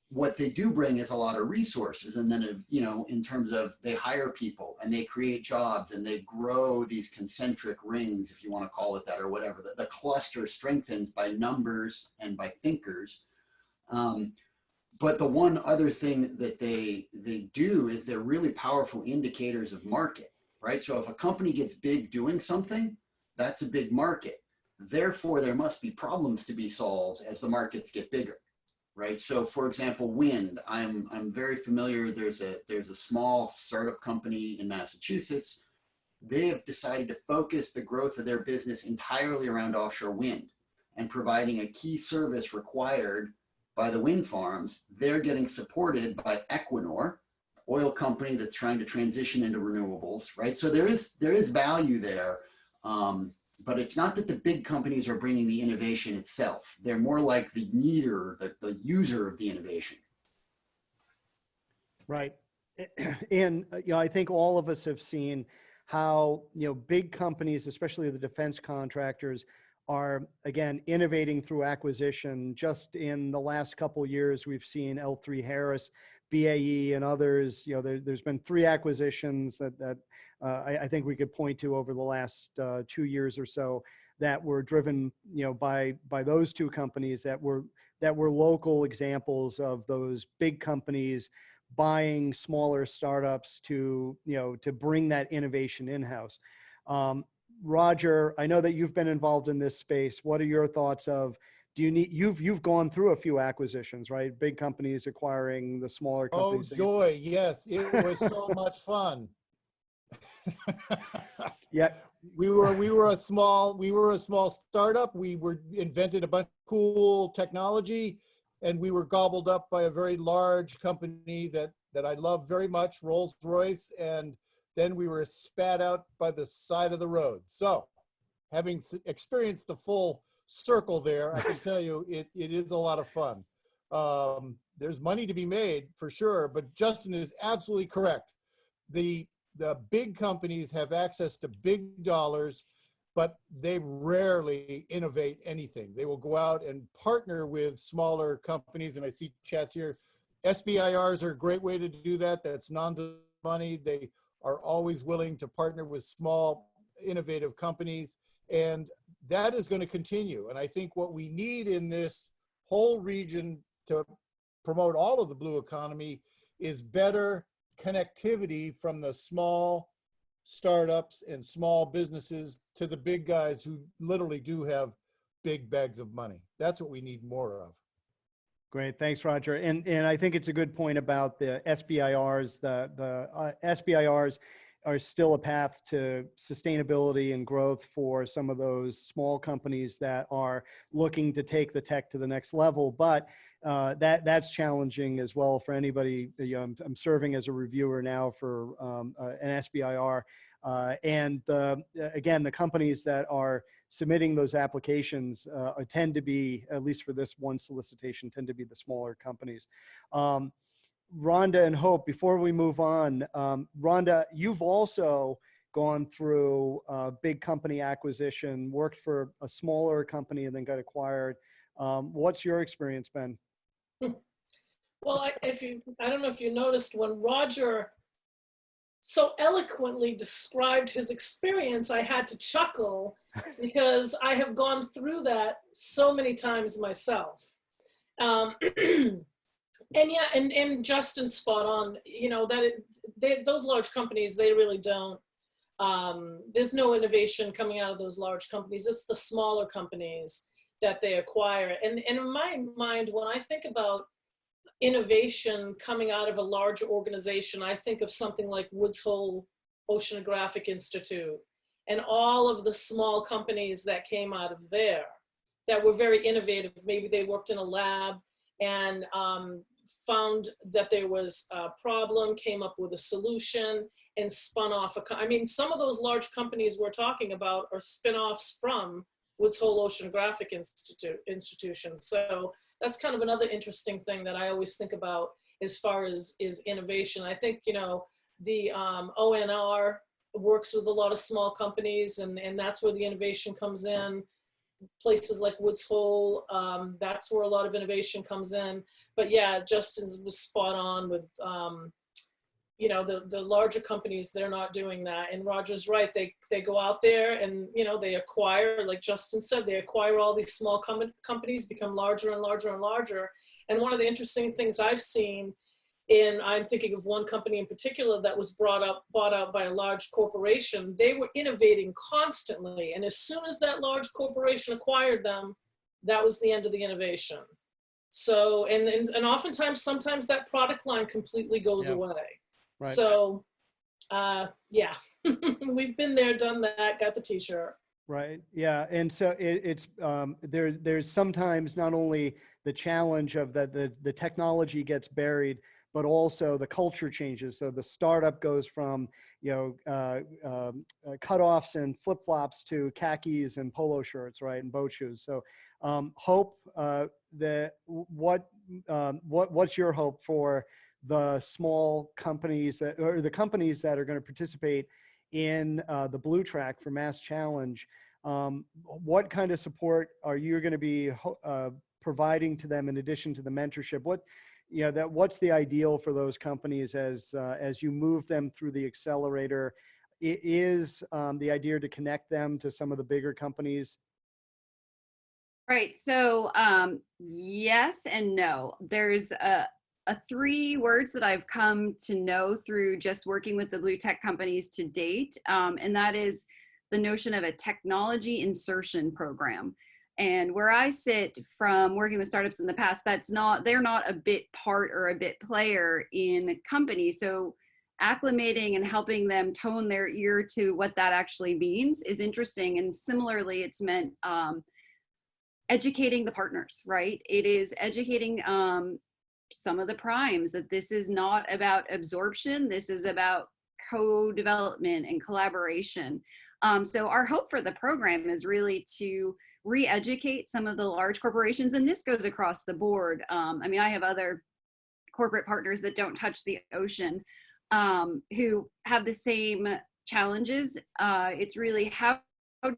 What they do bring is a lot of resources. And then, you know, in terms of they hire people and they create jobs and they grow these concentric rings, if you want to call it that or whatever. The cluster strengthens by numbers and by thinkers. But the one other thing that they do is they're really powerful indicators of market, right? So if a company gets big doing something, that's a big market. Therefore, there must be problems to be solved as the markets get bigger, right? So for example, wind, I'm very familiar. There's a small startup company in Massachusetts. They have decided to focus the growth of their business entirely around offshore wind and providing a key service required by the wind farms. They're getting supported by Equinor, oil company that's trying to transition into renewables, right? So there is value there, but it's not that the big companies are bringing the innovation itself. They're more like the needer, the user of the innovation. Right. And, you know, I think all of us have seen how, you know, big companies, especially the defense contractors, are, again, innovating through acquisition. Just in the last couple of years, we've seen L3Harris, BAE, and others. You know, there's been 3 acquisitions that I think we could point to over the last 2 years or so that were driven, you know, by those 2 companies that were local examples of those big companies buying smaller startups to, you know, to bring that innovation in-house. Roger, I know that you've been involved in this space. What are your thoughts of, you've gone through a few acquisitions, right? Big companies acquiring the smaller companies. Oh, joy. Yes. It was so much fun. Yeah. We were a small startup. We invented a bunch of cool technology, and we were gobbled up by a very large company that I love very much, Rolls-Royce, and then we were spat out by the side of the road. So, having experienced the full circle there, I can tell you it is a lot of fun. There's money to be made for sure, but Justin is absolutely correct. The big companies have access to big dollars, but they rarely innovate anything. They will go out and partner with smaller companies, and I see chats here. SBIRs are a great way to do that. That's non-money. They are always willing to partner with small, innovative companies, and that is going to continue. And I think what we need in this whole region to promote all of the blue economy is better connectivity from the small startups and small businesses to the big guys who literally do have big bags of money. That's what we need more of. Great, thanks, Roger. And I think it's a good point about the SBIRs. The SBIRs are still a path to sustainability and growth for some of those small companies that are looking to take the tech to the next level. But that's challenging as well for anybody. I'm serving as a reviewer now for an SBIR. And again, the companies that are submitting those applications tend to be, at least for this one solicitation, tend to be the smaller companies. Rhonda and Hope, before we move on, Rhonda, you've also gone through big company acquisition, worked for a smaller company and then got acquired. What's your experience been? Well, I don't know if you noticed when Roger so eloquently described his experience, I had to chuckle because I have gone through that so many times myself. And yeah, and Justin's spot on, you know, those large companies, they really don't, there's no innovation coming out of those large companies. It's the smaller companies that they acquire. And in my mind, when I think about innovation coming out of a large organization, I think of something like Woods Hole Oceanographic Institute and all of the small companies that came out of there that were very innovative. Maybe they worked in a lab and found that there was a problem, came up with a solution, and spun off I mean, some of those large companies we're talking about are spin-offs from Woods Hole Oceanographic Institution. So that's kind of another interesting thing that I always think about as far as is innovation. I think, you know, the ONR works with a lot of small companies, and that's where the innovation comes in. Places like Woods Hole, that's where a lot of innovation comes in. But yeah, Justin was spot on with, you know, the larger companies, they're not doing that. And Roger's right, they go out there and, you know, they acquire, like Justin said, they acquire all these small companies, become larger and larger and larger. And one of the interesting things I've seen, and I'm thinking of one company in particular that was bought out by a large corporation. They were innovating constantly. And as soon as that large corporation acquired them, that was the end of the innovation. So, and oftentimes, sometimes that product line completely goes away. Right. So, yeah, we've been there, done that, got the t-shirt. Right. Yeah. And so it's there's sometimes not only the challenge of that the technology gets buried, but also the culture changes. So the startup goes from, you know, cutoffs and flip-flops to khakis and polo shirts, right, and boat shoes. So Hope, what's your hope for the small companies or the companies that are going to participate in the Blue Track for Mass Challenge? What kind of support are you going to be providing to them in addition to the mentorship? What's the ideal for those companies as you move them through the accelerator? Is the idea to connect them to some of the bigger companies? Right. So yes and no. There's a 3 words that I've come to know through just working with the blue tech companies to date, and that is the notion of a technology insertion program. And where I sit from working with startups in the past, they're not a bit part or a bit player in companies. So acclimating and helping them tone their ear to what that actually means is interesting. And similarly, it's meant educating the partners, right? It is educating some of the primes that this is not about absorption. This is about co-development and collaboration. So our hope for the program is really to re-educate some of the large corporations, and this goes across the board. I mean, I have other corporate partners that don't touch the ocean who have the same challenges. It's really how do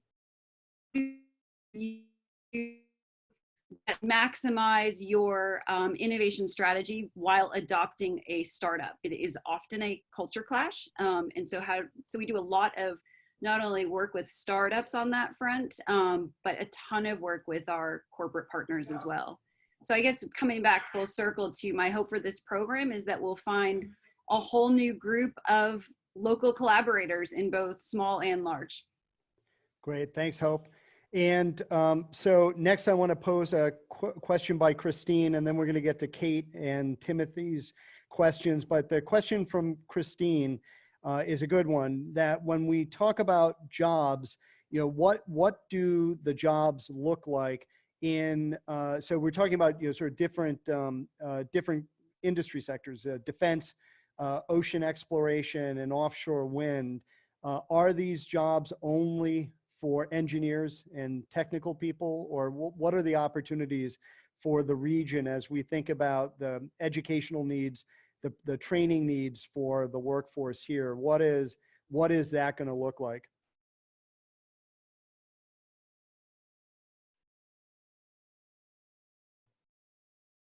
you maximize your innovation strategy while adopting a startup. It is often a culture clash, and so we do a lot of not only work with startups on that front, but a ton of work with our corporate partners as well. So I guess coming back full circle to my hope for this program is that we'll find a whole new group of local collaborators in both small and large. Great, thanks, Hope. And so next I want to pose a question by Christine, and then we're going to get to Kate and Timothy's questions. But the question from Christine is a good one, that when we talk about jobs, you know, what do the jobs look like in, so we're talking about, you know, sort of different industry sectors, defense, ocean exploration, and offshore wind. Are these jobs only for engineers and technical people, or what are the opportunities for the region as we think about the educational needs, the training needs for the workforce here? What is that going to look like?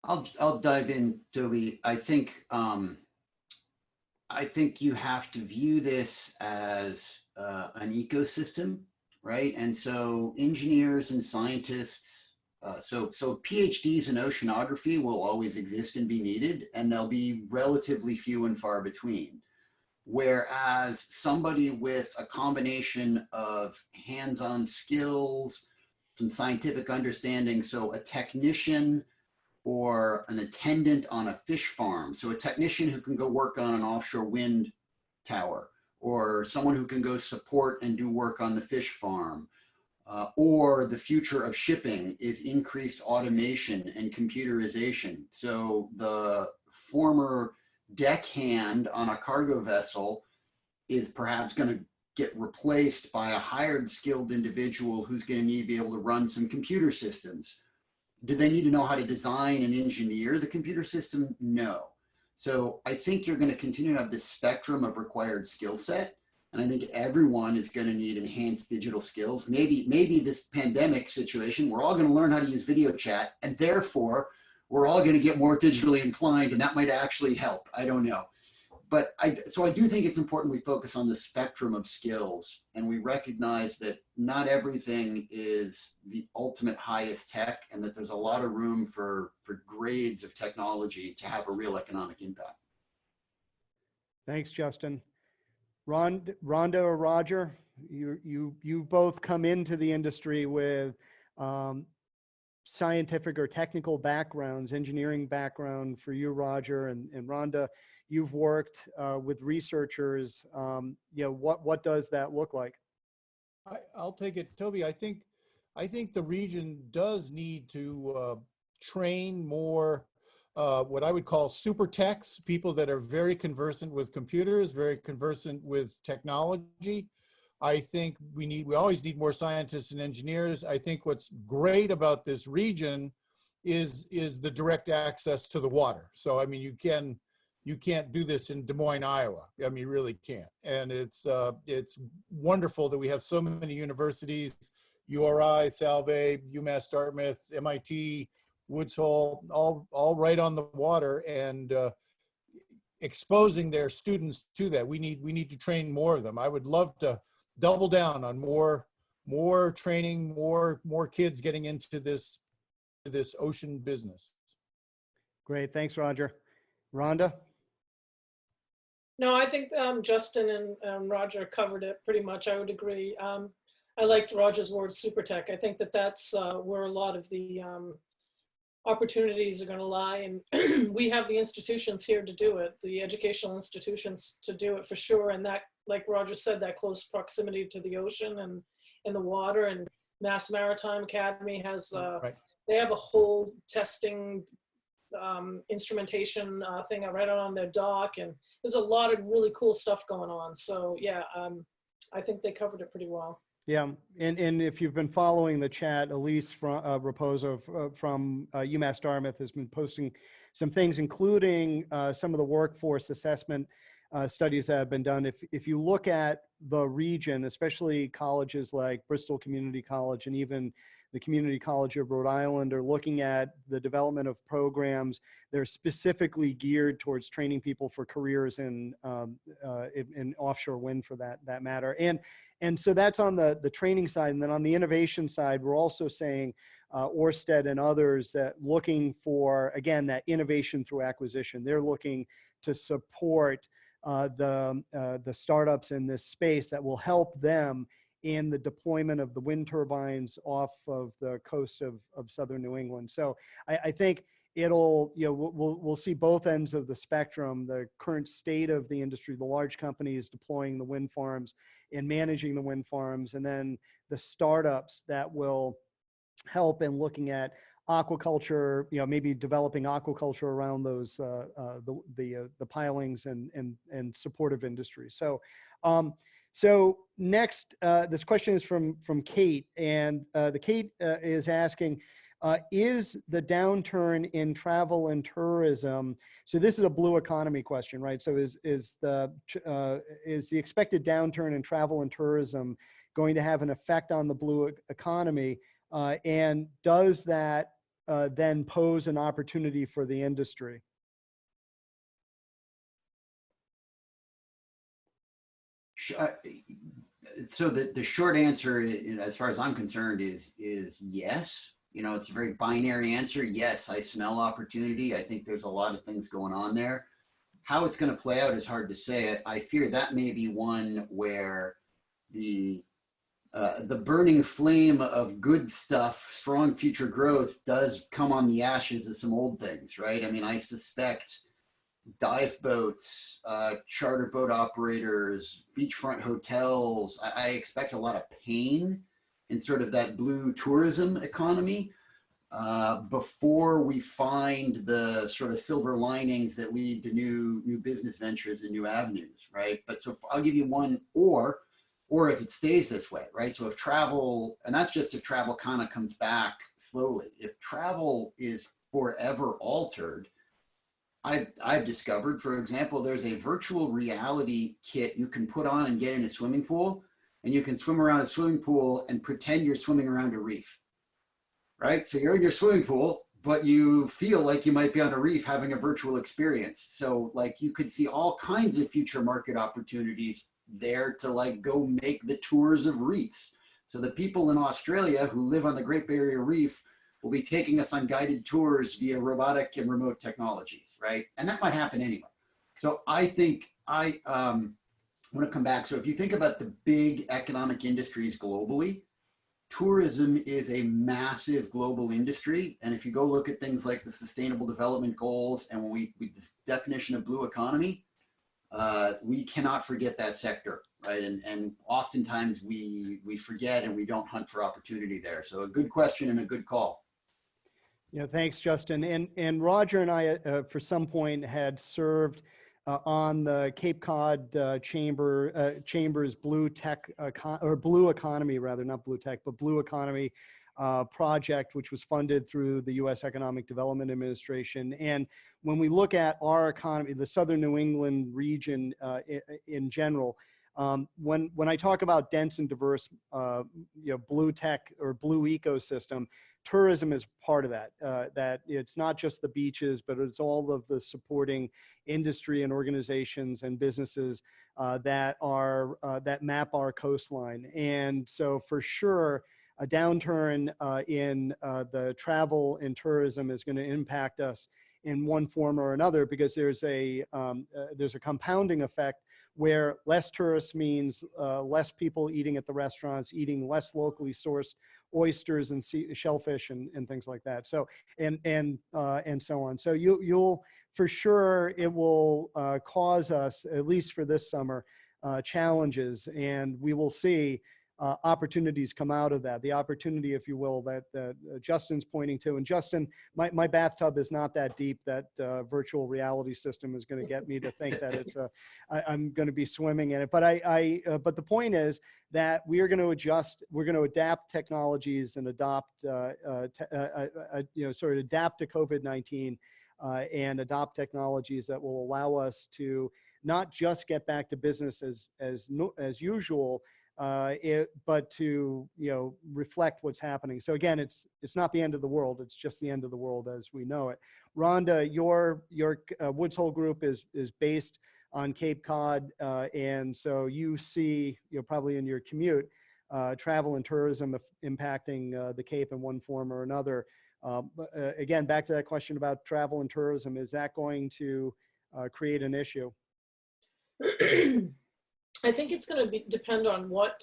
I'll dive in, Toby. I think you have to view this as an ecosystem, right? And so engineers and scientists, so PhDs in oceanography will always exist and be needed, and they'll be relatively few and far between. Whereas somebody with a combination of hands-on skills, some scientific understanding, so a technician or an attendant on a fish farm, so a technician who can go work on an offshore wind tower, or someone who can go support and do work on the fish farm, or the future of shipping is increased automation and computerization. So the former deckhand on a cargo vessel is perhaps going to get replaced by a hired skilled individual who's going to need to be able to run some computer systems. Do they need to know how to design and engineer the computer system? No. So I think you're going to continue to have this spectrum of required skill set. And I think everyone is going to need enhanced digital skills. Maybe this pandemic situation, we're all going to learn how to use video chat, and therefore we're all going to get more digitally inclined, and that might actually help. I don't know. But so I do think it's important we focus on the spectrum of skills, and we recognize that not everything is the ultimate highest tech, and that there's a lot of room for grades of technology to have a real economic impact. Thanks, Justin. Rhonda or Roger, you both come into the industry with scientific or technical backgrounds, engineering background for you, Roger, and Rhonda, you've worked with researchers. What does that look like? I'll take it, Toby. I think the region does need to train more what I would call super techs, people that are very conversant with computers, very conversant with technology. I think we always need more scientists and engineers. I think what's great about this region is the direct access to the water. So I mean, you can't do this in Des Moines, Iowa. I mean, you really can't. And it's wonderful that we have so many universities, URI, Salve, UMass Dartmouth, MIT, Woods Hole, all right on the water, and exposing their students to that. We need to train more of them. I would love to double down on more training, more kids getting into this ocean business. Great, thanks, Roger. Rhonda? No, I think Justin and Roger covered it pretty much. I would agree. I liked Roger's word super tech. I think that's where a lot of the opportunities are going to lie, and we have the institutions here to do it, the educational institutions to do it for sure. And that, like Roger said, that close proximity to the ocean and the water, and Mass Maritime Academy has, Right. They have a whole testing instrumentation thing right on their dock, and there's a lot of really cool stuff going on. So yeah, I think they covered it pretty well. Yeah, and if you've been following the chat, Elise Raposo from UMass Dartmouth has been posting some things, including some of the workforce assessment studies that have been done. If you look at the region, especially colleges like Bristol Community College and even the Community College of Rhode Island, are looking at the development of programs that are specifically geared towards training people for careers in offshore wind, for that matter. And so that's on the training side. And then on the innovation side, we're also saying Ørsted and others that looking for, again, that innovation through acquisition. They're looking to support the startups in this space that will help them in the deployment of the wind turbines off of the coast of southern New England. So I think it'll, we'll see both ends of the spectrum, the current state of the industry, the large companies deploying the wind farms and managing the wind farms, and then the startups that will help in looking at aquaculture, maybe developing aquaculture around those the pilings and supportive industry. So next, this question is from Kate, and Kate is asking, is the downturn in travel and tourism, so this is a blue economy question, right? So is the expected downturn in travel and tourism going to have an effect on the blue economy? And does that then pose an opportunity for the industry? So the short answer, as far as I'm concerned, is yes. It's a very binary answer. Yes, I smell opportunity. I think there's a lot of things going on there. How it's going to play out is hard to say. I fear that may be one where the burning flame of good stuff, strong future growth, does come on the ashes of some old things, right? I mean, I suspect dive boats, charter boat operators, beachfront hotels, I expect a lot of pain in sort of that blue tourism economy before we find the sort of silver linings that lead to new business ventures and new avenues, right? But so I'll give you one, or or if it stays this way, right? So if travel, and that's just if travel kind of comes back slowly, if travel is forever altered, I've discovered, for example, there's a virtual reality kit you can put on and get in a swimming pool, and you can swim around a swimming pool and pretend you're swimming around a reef, right? So you're in your swimming pool, but you feel like you might be on a reef having a virtual experience. So like you could see all kinds of future market opportunities there to like go make the tours of reefs. So the people in Australia who live on the Great Barrier Reef will be taking us on guided tours via robotic and remote technologies, right? And that might happen anyway. So I think I want to come back. So if you think about the big economic industries globally, tourism is a massive global industry. And if you go look at things like the Sustainable Development Goals and when this definition of blue economy, we cannot forget that sector, right? And oftentimes we forget and we don't hunt for opportunity there. So a good question and a good call. Yeah, thanks, Justin. And Roger and I, for some point, had served on the Cape Cod Chamber's Blue Tech or Blue Economy, rather, not Blue Tech, but Blue Economy project, which was funded through the U.S. Economic Development Administration. And when we look at our economy, the Southern New England region in general, when I talk about dense and diverse, blue tech or blue ecosystem, tourism is part of that. That it's not just the beaches, but it's all of the supporting industry and organizations and businesses that map our coastline. And so, for sure, a downturn in the travel and tourism is going to impact us in one form or another, because there's a compounding effect where less tourists means less people eating at the restaurants, eating less locally sourced oysters and shellfish and things like that. So and so on. So you'll for sure it will cause us, at least for this summer, challenges, and we will see opportunities come out of that. The opportunity, if you will, that Justin's pointing to. And Justin, my bathtub is not that deep that virtual reality system is going to get me to think that it's I'm going to be swimming in it. But but the point is that we are going to adjust. We're going to adapt technologies and adopt, sort of adapt to COVID-19 and adopt technologies that will allow us to not just get back to business as usual, but to reflect what's happening. So again, it's not the end of the world. It's just the end of the world as we know it. Rhonda, your Woods Hole group is based on Cape Cod, and so you see probably in your commute travel and tourism impacting the Cape in one form or another. But again, back to that question about travel and tourism, is that going to create an issue? I think it's going to depend on what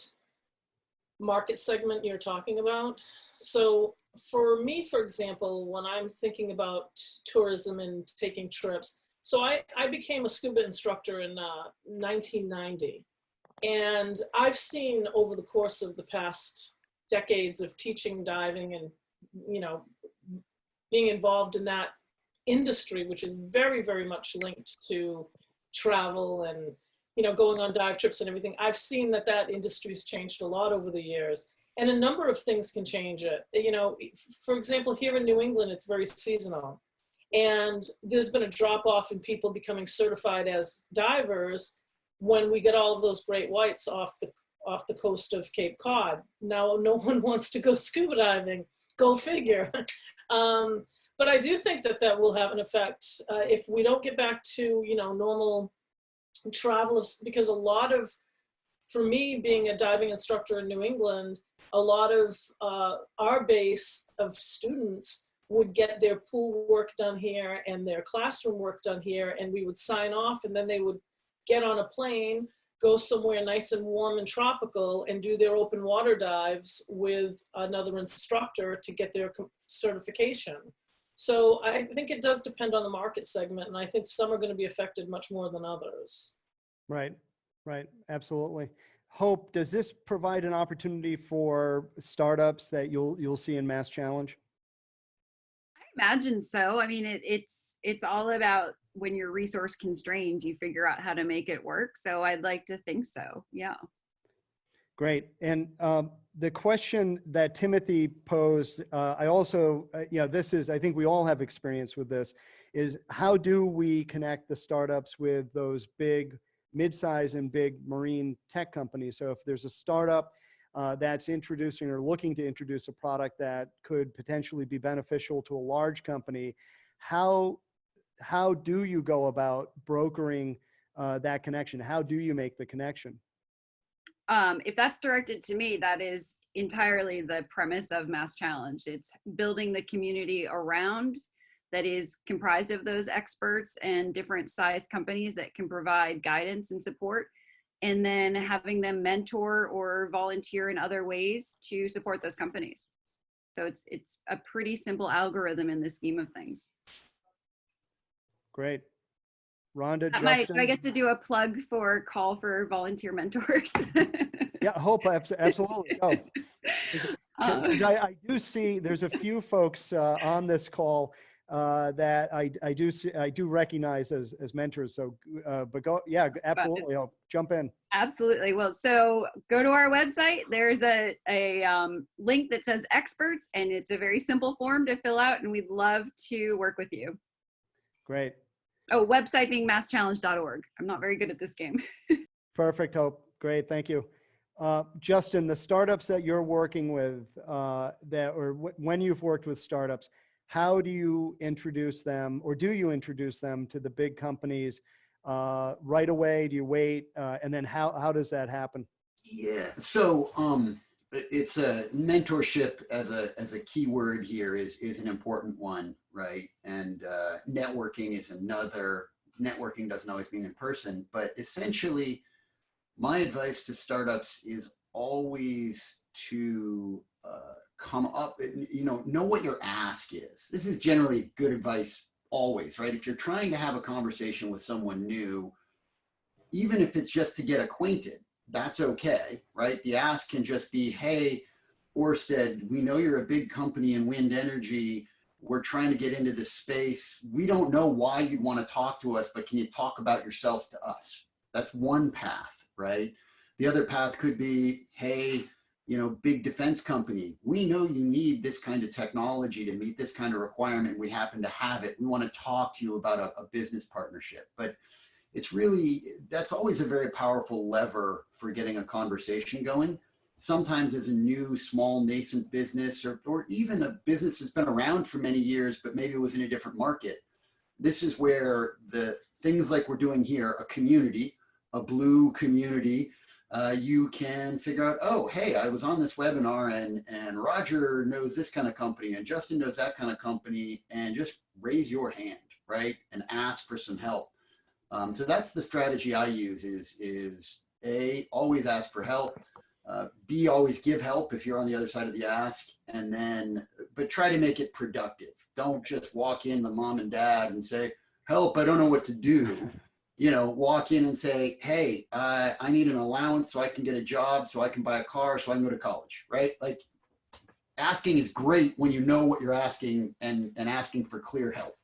market segment you're talking about. So for me, for example, when I'm thinking about tourism and taking trips, so I became a scuba instructor in 1990. And I've seen over the course of the past decades of teaching diving and, being involved in that industry, which is very, very much linked to travel and going on dive trips and everything. I've seen that industry's changed a lot over the years, and a number of things can change it. For example, here in New England, it's very seasonal, and there's been a drop off in people becoming certified as divers when we get all of those great whites off the coast of Cape Cod. Now, no one wants to go scuba diving. Go figure. But I do think that will have an effect if we don't get back to normal travel, because a lot of, for me being a diving instructor in New England, a lot of our base of students would get their pool work done here and their classroom work done here, and we would sign off, and then they would get on a plane, go somewhere nice and warm and tropical, and do their open water dives with another instructor to get their certification. So I think it does depend on the market segment, and I think some are going to be affected much more than others. Right, absolutely. Hope, does this provide an opportunity for startups that you'll see in Mass Challenge? I imagine so. I mean, it's all about when you're resource constrained, you figure out how to make it work. So I'd like to think so. Yeah. Great. And the question that Timothy posed, I also, this is, I think we all have experience with this, is how do we connect the startups with those big, mid-size and big marine tech companies? So if there's a startup that's introducing or looking to introduce a product that could potentially be beneficial to a large company, how do you go about brokering that connection? How do you make the connection? If that's directed to me, that is entirely the premise of Mass Challenge. It's building the community around that is comprised of those experts and different size companies that can provide guidance and support, and then having them mentor or volunteer in other ways to support those companies. So it's a pretty simple algorithm in the scheme of things. Great. Rhonda, Do I get to do a plug for call for volunteer mentors? Yeah, Hope, absolutely. Go. I do see there's a few folks on this call that I do recognize as mentors. So, but go, yeah, absolutely. Hope, jump in. Absolutely. Well, so go to our website. There's a link that says experts, and it's a very simple form to fill out, and we'd love to work with you. Great. Oh, website being masschallenge.org. I'm not very good at this game. Perfect, Hope. Great, thank you. Justin, the startups that you're working with, when you've worked with startups, how do you introduce them, or do you introduce them to the big companies right away? Do you wait? And then how does that happen? Yeah, so it's a mentorship as a key word here is an important one, right? And networking is another. Networking doesn't always mean in person, but essentially my advice to startups is always to come up, know what your ask is. This is generally good advice always, right? If you're trying to have a conversation with someone new, even if it's just to get acquainted, that's okay, right? The ask can just be, hey, Orsted, we know you're a big company in wind energy. We're trying to get into this space. We don't know why you'd want to talk to us, but can you talk about yourself to us? That's one path, right? The other path could be, hey, big defense company, we know you need this kind of technology to meet this kind of requirement. We happen to have it. We want to talk to you about a business partnership. But it's really, that's always a very powerful lever for getting a conversation going. Sometimes as a new, small, nascent business, or even a business that's been around for many years, but maybe it was in a different market. This is where the things like we're doing here, a community, a blue community, you can figure out, oh, hey, I was on this webinar and Roger knows this kind of company and Justin knows that kind of company, and just raise your hand, right? And ask for some help. So that's the strategy I use is A, always ask for help. B, always give help if you're on the other side of the ask, and then, but try to make it productive. Don't just walk in to mom and dad and say, help, I don't know what to do. Walk in and say, hey, I need an allowance so I can get a job, so I can buy a car, so I can go to college, right? Like, asking is great when you know what you're asking and asking for clear help.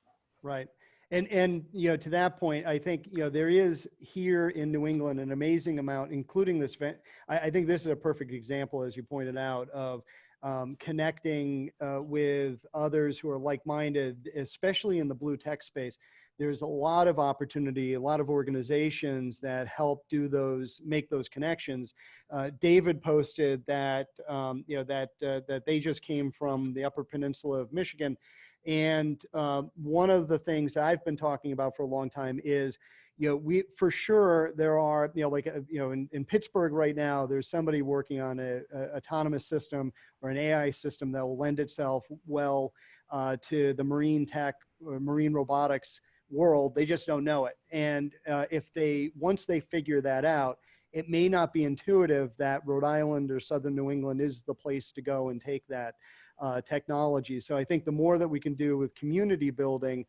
Right. And to that point, I think, there is here in New England an amazing amount, including this event. I think this is a perfect example, as you pointed out, of connecting with others who are like-minded, especially in the blue tech space. There's a lot of opportunity, a lot of organizations that help make those connections. David posted that, that they just came from the Upper Peninsula of Michigan. And one of the things I've been talking about for a long time is, we, for sure, there are, in Pittsburgh right now, there's somebody working on a autonomous system or an AI system that will lend itself well to the marine tech or marine robotics world. They just don't know it. And once they figure that out, it may not be intuitive that Rhode Island or Southern New England is the place to go and take that technology. So I think the more that we can do with community building,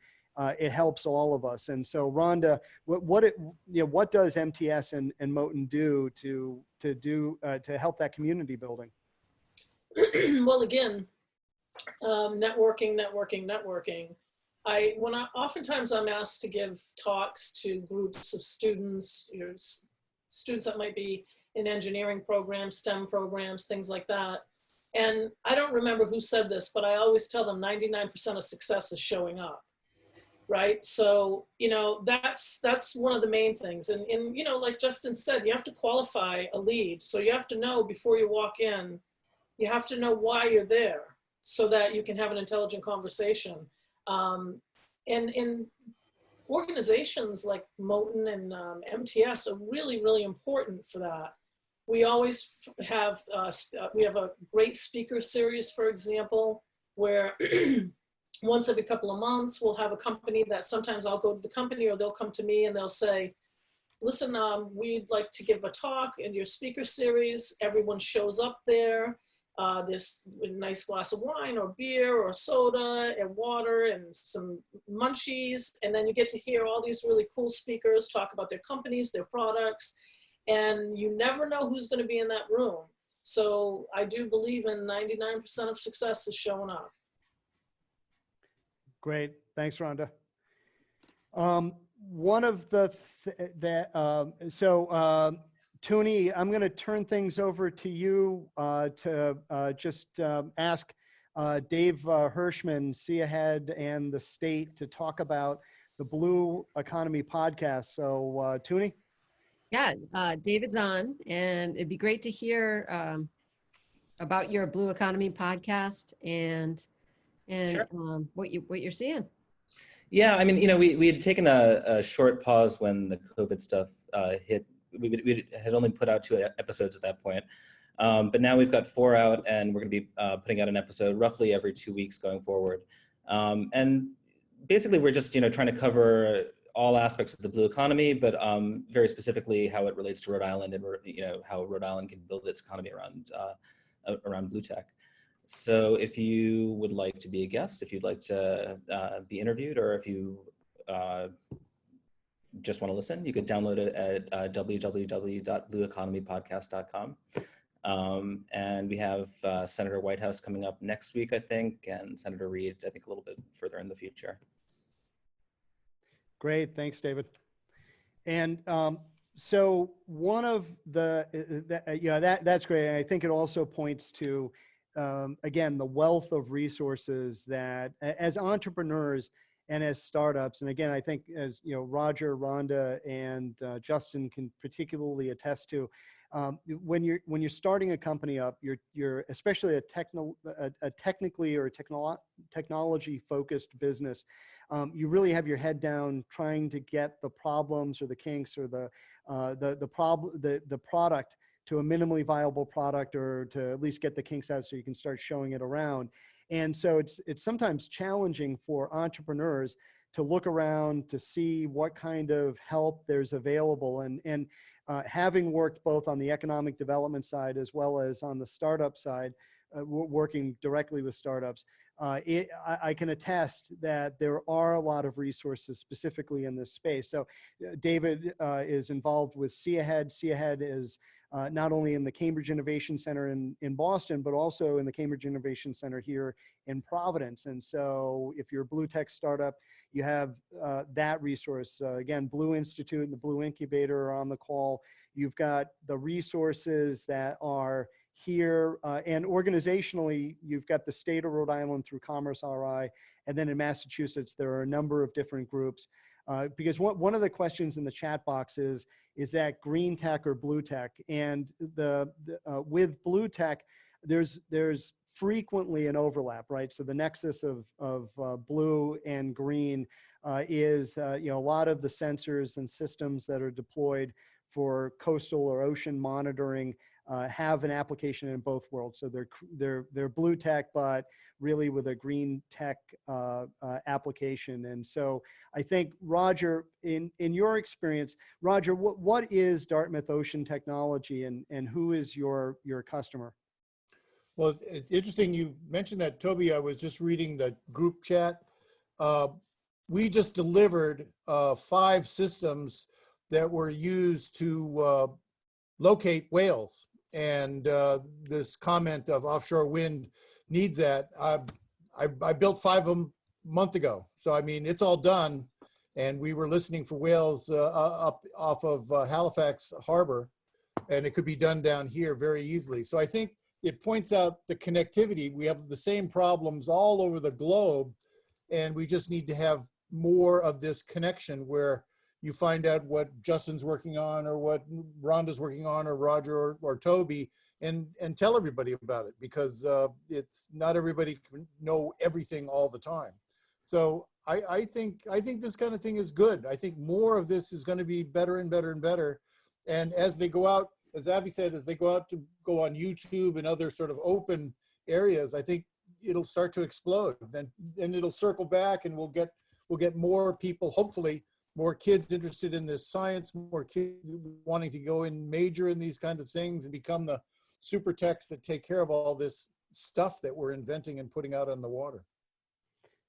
it helps all of us. And so, Rhonda, what does MTS and MOTN do to help that community building? Well, again, networking. Oftentimes I'm asked to give talks to groups of students, students that might be in engineering programs, STEM programs, things like that. And I don't remember who said this, but I always tell them 99% of success is showing up. Right. So, you know, that's one of the main things. And, you know, like Justin said, you have to qualify a lead. So you have to know before you walk in, you have to know why you're there so that you can have an intelligent conversation. And in organizations like MOTN and MTS are really, really important for that. We always have, we have a great speaker series, for example, where once every couple of months, we'll have a company that sometimes I'll go to the company or they'll come to me and they'll say, listen, we'd like to give a talk in your speaker series. Everyone shows up there. This nice glass of wine or beer or soda and water and some munchies. And then you get to hear all these really cool speakers talk about their companies, their products, and you never know who's going to be in that room. So I do believe in 99% of success is showing up. Great. Thanks, Rhonda. One of the, Toonie, I'm going to turn things over to you to just ask Dave Hirschman, See Ahead, and the state to talk about the Blue Economy podcast. So, Toonie? Yeah, David's on, and it'd be great to hear about your Blue Economy podcast and Sure. what you're seeing. Yeah, I mean, you know, we had taken a short pause when the COVID stuff hit. We had only put out 2 episodes at that point, but now we've got 4 out, and we're going to be putting out an episode roughly every 2 weeks going forward. And basically, we're just trying to cover all aspects of the blue economy, but very specifically how it relates to Rhode Island, and how Rhode Island can build its economy around blue tech. So if you would like to be a guest, if you'd like to be interviewed, or if you just want to listen, you could download it at www.blueeconomypodcast.com. And we have Senator Whitehouse coming up next week, I think, and Senator Reid, I think, a little bit further in the future. Great. Thanks, David. And so one of that's great. And I think it also points to, again, the wealth of resources that as entrepreneurs and as startups, and again, I think as Roger, Rhonda, and Justin can particularly attest to, when you're starting a company up, you're especially a technically or technology focused business. You really have your head down trying to get the problems or the kinks or the product to a minimally viable product, or to at least get the kinks out so you can start showing it around. And so it's sometimes challenging for entrepreneurs to look around to see what kind of help there's available. And having worked both on the economic development side as well as on the startup side, working directly with startups, I can attest that there are a lot of resources specifically in this space. So David is involved with See Ahead. See Ahead is not only in the Cambridge Innovation Center in Boston, but also in the Cambridge Innovation Center here in Providence. And so if you're a blue tech startup, you have that resource. Again, Blue Institute and the Blue Incubator are on the call. You've got the resources that are here, and organizationally, you've got the state of Rhode Island through Commerce RI, and then in Massachusetts, there are a number of different groups. Because one of the questions in the chat box is that green tech or blue tech? And with blue tech, there's frequently an overlap, right? So the nexus of blue and green is a lot of the sensors and systems that are deployed for coastal or ocean monitoring have an application in both worlds. So they're blue tech, but really with a green tech application. And so I think, Roger, in your experience, Roger, what is Dartmouth Ocean Technology, and who is your customer? Well, it's interesting you mentioned that, Toby. I was just reading the group chat. We just delivered 5 systems that were used to locate whales. And this comment of offshore wind needs that. I built 5 of them a month ago. So, I mean, it's all done. And we were listening for whales up off of Halifax Harbor. and it could be done down here very easily. So I think it points out the connectivity. We have the same problems all over the globe, and we just need to have more of this connection where you find out what Justin's working on or what Rhonda's working on or Roger or Toby, and tell everybody about it, because it's not everybody can know everything all the time. So I think this kind of thing is good. I think more of this is going to be better and better and better. And as they go out, as Abby said, as they go out to go on YouTube and other sort of open areas, I think it'll start to explode. Then it'll circle back, and we'll get more people, hopefully more kids interested in this science, more kids wanting to go in major in these kind of things and become the super techs that take care of all this stuff that we're inventing and putting out on the water.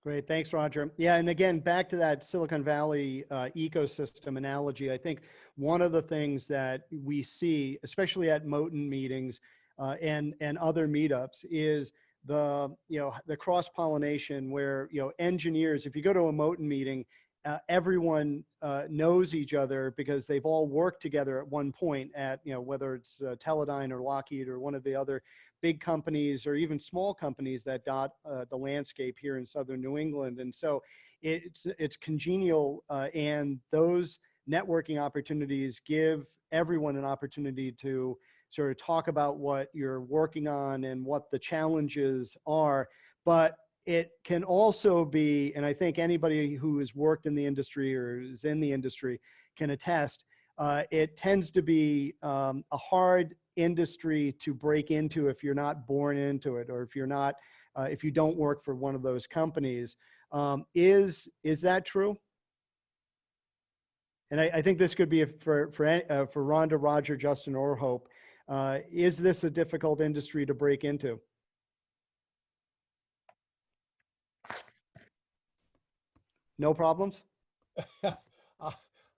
Great, thanks, Roger. Yeah, and again, back to that Silicon Valley ecosystem analogy, I think one of the things that we see, especially at MOTN meetings and other meetups, is the cross-pollination where engineers. If you go to a MOTN meeting, everyone knows each other because they've all worked together at one point at whether it's Teledyne or Lockheed or one of the other big companies or even small companies that dot the landscape here in southern New England. And so it's congenial, and those networking opportunities give everyone an opportunity to sort of talk about what you're working on and what the challenges are. But it can also be, and I think anybody who has worked in the industry or is in the industry can attest, it tends to be a hard industry to break into if you're not born into it, or if you don't work for one of those companies. Is that true? And I think this could be for Rhonda, Roger, Justin, or Hope. Is this a difficult industry to break into? No problems?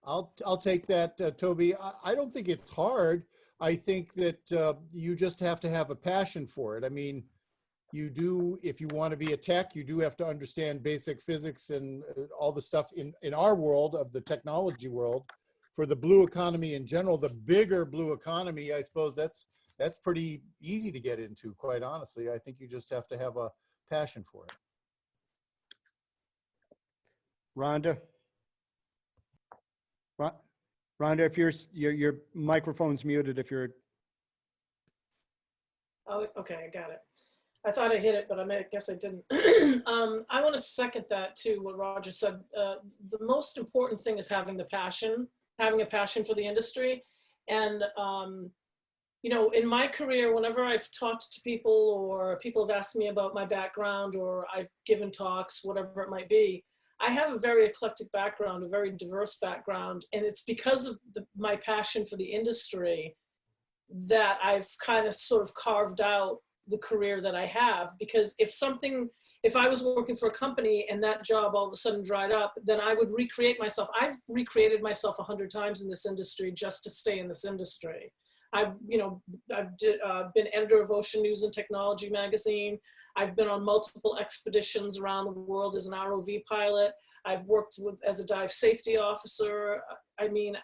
I'll take that, Toby. I don't think it's hard. I think that you just have to have a passion for it. I mean, you do, if you want to be a tech, you do have to understand basic physics and all the stuff in our world of the technology world. For the blue economy in general, the bigger blue economy, I suppose that's pretty easy to get into, quite honestly. I think you just have to have a passion for it. Rhonda? Rhonda, if your microphone's muted, if you're. Oh, okay, I got it. I thought I hit it, but I guess I didn't. I want to second that too, what Roger said. The most important thing is having a passion for the industry. And, in my career, whenever I've talked to people or people have asked me about my background or I've given talks, whatever it might be, I have a very eclectic background, a very diverse background, and it's because of my passion for the industry that I've kind of sort of carved out the career that I have. Because if I was working for a company and that job all of a sudden dried up, then I would recreate myself. I've recreated myself 100 times in this industry just to stay in this industry. I've been editor of Ocean News and Technology magazine. I've been on multiple expeditions around the world as an ROV pilot. I've worked as a dive safety officer. I mean,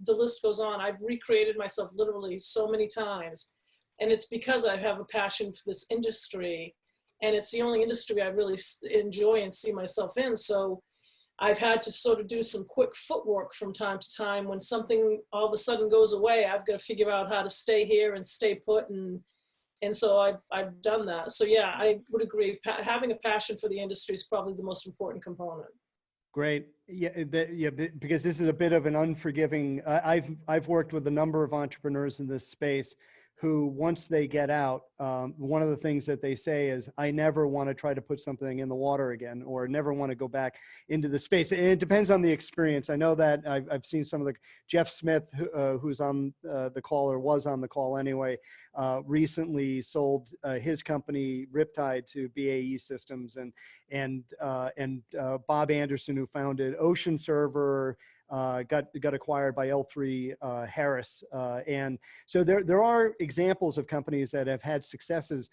the list goes on. I've recreated myself literally so many times. And it's because I have a passion for this industry. And it's the only industry I really enjoy and see myself in. So I've had to sort of do some quick footwork from time to time. When something all of a sudden goes away, I've got to figure out how to stay here and stay put. And so I've done that. So yeah, I would agree. Having a passion for the industry is probably the most important component. Great. Yeah, because this is a bit of an unforgiving. I've worked with a number of entrepreneurs in this space who, once they get out, one of the things that they say is, I never want to try to put something in the water again, or never want to go back into the space. And it depends on the experience. I know that I've seen some of Jeff Smith, who's on the call, or was on the call anyway, recently sold his company Riptide to BAE Systems, and Bob Anderson, who founded Ocean Server, got acquired by L3 Harris. And so there are examples of companies that have had successes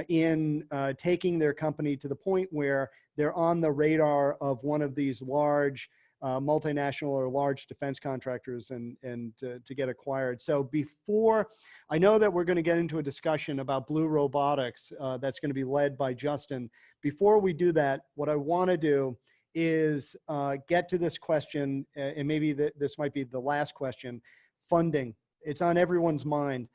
in taking their company to the point where they're on the radar of one of these large multinational or large defense contractors and to get acquired. So before, I know that we're going to get into a discussion about Blue Robotics that's going to be led by Justin. Before we do that, what I want to do is get to this question, and maybe this might be the last question, funding. It's on everyone's mind.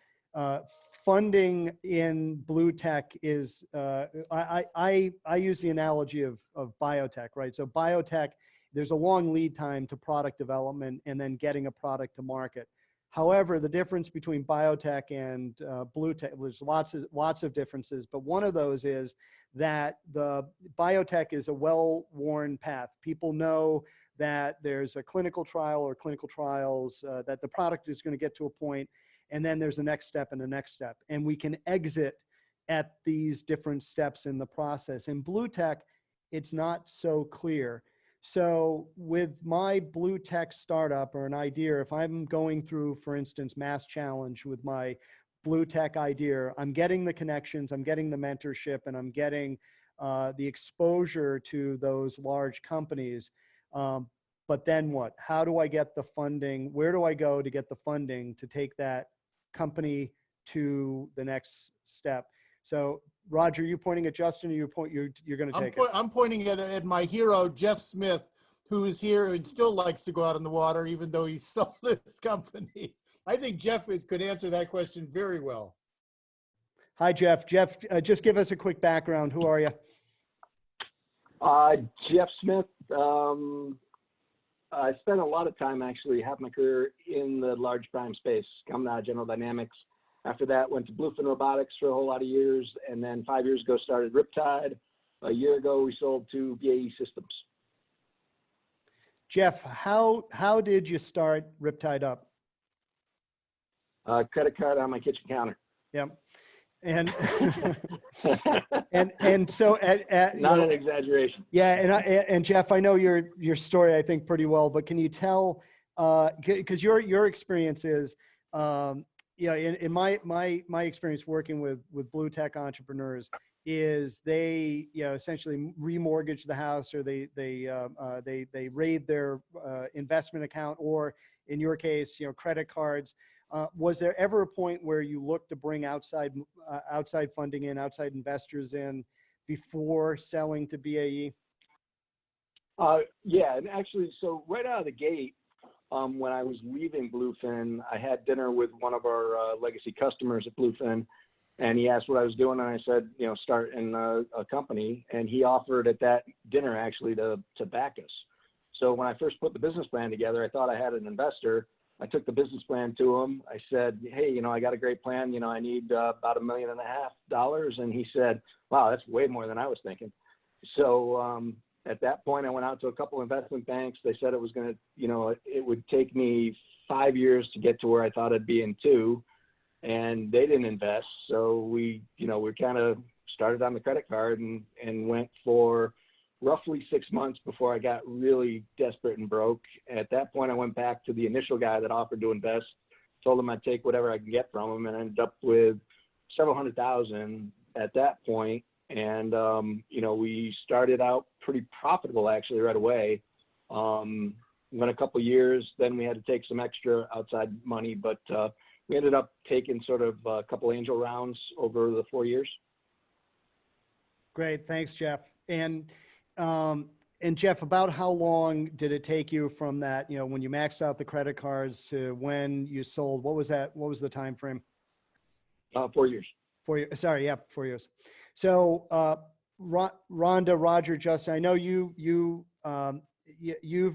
Funding in blue tech is, I use the analogy of biotech, right? So biotech, there's a long lead time to product development and then getting a product to market. However, the difference between biotech and blue tech, there's lots of differences, but one of those is that the biotech is a well-worn path. People know that there's a clinical trial or clinical trials, that the product is going to get to a point, and then there's a next step and a next step. And we can exit at these different steps in the process. In blue tech, it's not so clear. So with my blue tech startup or an idea, if I'm going through, for instance, Mass Challenge with my blue tech idea, I'm getting the connections, I'm getting the mentorship, and I'm getting the exposure to those large companies. But then what? How do I get the funding? Where do I go to get the funding to take that company to the next step? So Roger, you pointing at Justin, or you're going to take it? I'm pointing at my hero, Jeff Smith, who is here and still likes to go out on the water, even though he sold his company. I think Jeff could answer that question very well. Hi, Jeff. Jeff, just give us a quick background. Who are you? Jeff Smith. I spent a lot of time, actually, half my career in the large prime space, coming out of General Dynamics. After that, went to Bluefin Robotics for a whole lot of years, and then 5 years ago started Riptide. A year ago, we sold to BAE Systems. Jeff, how did you start Riptide up? Credit card on my kitchen counter. Yep. And and so not an exaggeration. Yeah, and Jeff, I know your story, I think, pretty well, but can you tell, because your experience is, in my experience working with blue tech entrepreneurs is they essentially remortgage the house, or they raid their investment account, or in your case, credit cards. Was there ever a point where you looked to bring outside funding in, outside investors in, before selling to BAE? Yeah, and actually, so right out of the gate, when I was leaving Bluefin, I had dinner with one of our legacy customers at Bluefin, and he asked what I was doing, and I said, start in a company, and he offered at that dinner actually to back us. So when I first put the business plan together, I thought I had an investor. I took the business plan to him. I said, hey, I got a great plan. I need about $1.5 million. And he said, wow, that's way more than I was thinking. So at that point, I went out to a couple investment banks. They said it was going to, it would take me 5 years to get to where I thought I'd be in 2. And they didn't invest. So we kind of started on the credit card and went for roughly 6 months before I got really desperate and broke. At that point, I went back to the initial guy that offered to invest, told him I'd take whatever I can get from him, and ended up with several $100,000 at that point. And, we started out pretty profitable actually right away. Went a couple years, then we had to take some extra outside money, but we ended up taking sort of a couple angel rounds over the 4 years. Great, thanks, Jeff. And Jeff, about how long did it take you from that, when you maxed out the credit cards to when you sold? What was that? What was the time frame? 4 years. 4 years. Sorry, yeah, 4 years. So, Rhonda, Roger, Justin, I know you've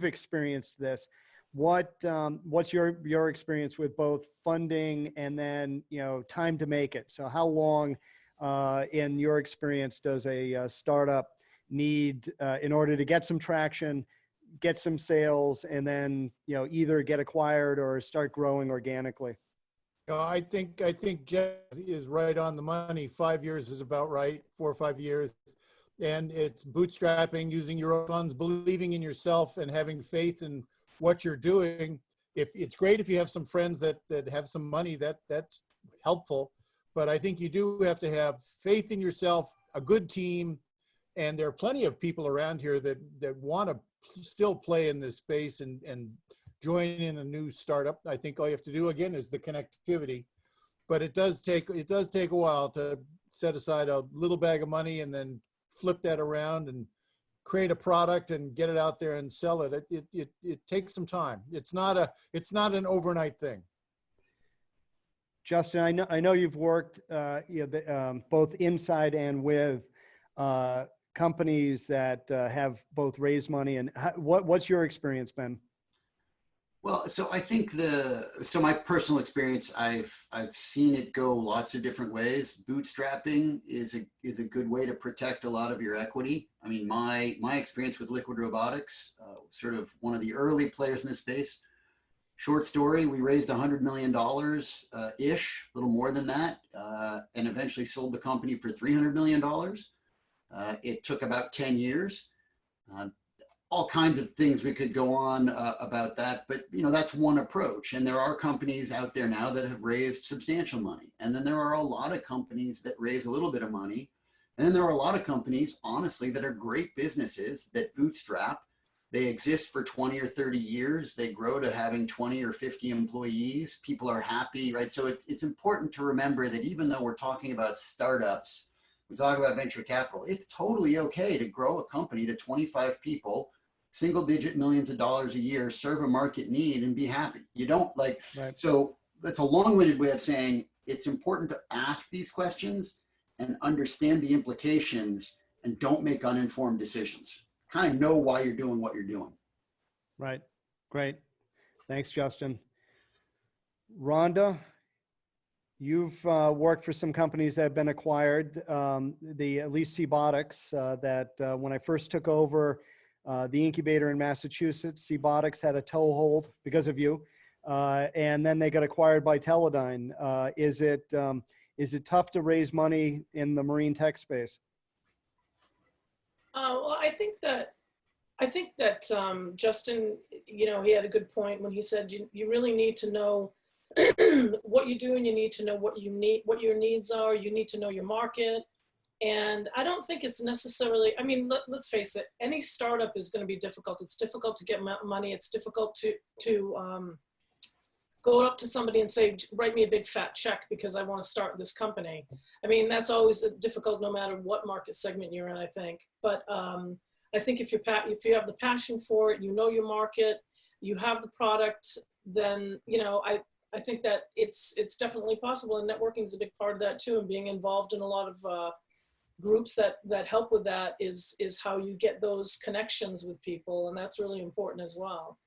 experienced this. What's your experience with both funding and then time to make it? So, how long, in your experience, does a startup need in order to get some traction, get some sales, and then either get acquired or start growing organically? I think Jeff is right on the money. 5 years is about right, 4 or 5 years. And it's bootstrapping, using your own funds, believing in yourself, and having faith in what you're doing. If it's great if you have some friends that have some money, that's helpful. But I think you do have to have faith in yourself, a good team, and there are plenty of people around here that want to still play in this space and join in a new startup. I think all you have to do again is the connectivity, but it does take a while to set aside a little bag of money and then flip that around and create a product and get it out there and sell it. It takes some time. It's not an overnight thing. Justin, I know you've worked both inside and with companies that have both raised money, and what's your experience been? Well, so I think my personal experience, I've seen it go lots of different ways. Bootstrapping is a good way to protect a lot of your equity. I mean, my experience with liquid robotics, sort of one of the early players in this space. Short story, we raised $100 million ish, a little more than that, and eventually sold the company for $300 million. It took about 10 years. All kinds of things we could go on about that, but that's one approach. And there are companies out there now that have raised substantial money. And then there are a lot of companies that raise a little bit of money. And then there are a lot of companies, honestly, that are great businesses that bootstrap. They exist for 20 or 30 years. They grow to having 20 or 50 employees. People are happy, right? So it's important to remember that even though we're talking about startups, we talk about venture capital, it's totally okay to grow a company to 25 people, single-digit millions of dollars a year, serve a market need, and be happy. You don't right. So that's a long-winded way of saying it's important to ask these questions and understand the implications and don't make uninformed decisions. Kind of know why you're doing what you're doing. Right. Great. Thanks, Justin. Rhonda, you've worked for some companies that have been acquired, at least Cbotics, that when I first took over the incubator in Massachusetts, Cbotics had a toehold because of you, and then they got acquired by Teledyne. Is it tough to raise money in the marine tech space? Well, I think that Justin, he had a good point when he said you really need to know what you do, and you need to know what your needs are. You need to know your market. And I don't think it's necessarily, I mean, let's face it, any startup is going to be difficult. It's difficult to get money. It's difficult to go up to somebody and say, write me a big fat check because I want to start this company. I mean, that's always difficult no matter what market segment you're in, I think. But I think if you have the passion for it, you know your market, you have the product, then, I think that it's definitely possible. And networking is a big part of that too. And being involved in a lot of groups that help with that is how you get those connections with people. And that's really important as well.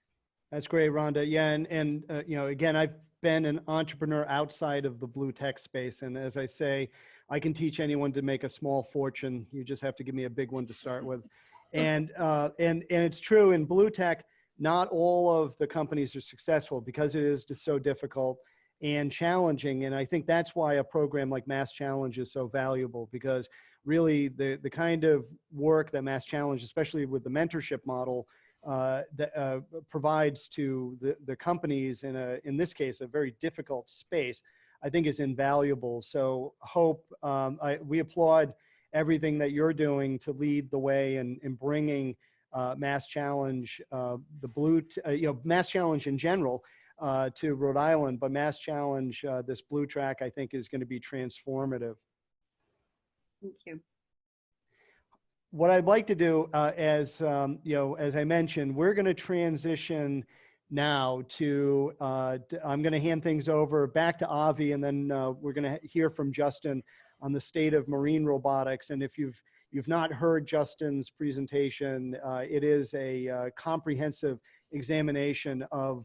That's great, Rhonda. Yeah, and again, I've been an entrepreneur outside of the blue tech space, and as I say, I can teach anyone to make a small fortune. You just have to give me a big one to start with, and it's true in blue tech. Not all of the companies are successful because it is just so difficult and challenging, and I think that's why a program like Mass Challenge is so valuable, because really the kind of work that Mass Challenge, especially with the mentorship model, that provides to the companies in this case, a very difficult space, I think is invaluable. So Hope, we applaud everything that you're doing to lead the way in bringing Mass Challenge, Mass Challenge in general to Rhode Island, but Mass Challenge, this blue track, I think is going to be transformative. Thank you. What I'd like to do, as I mentioned, we're going to transition now to, I'm going to hand things over back to Avi, and then we're going to hear from Justin on the state of marine robotics. And if you've not heard Justin's presentation, it is a comprehensive examination of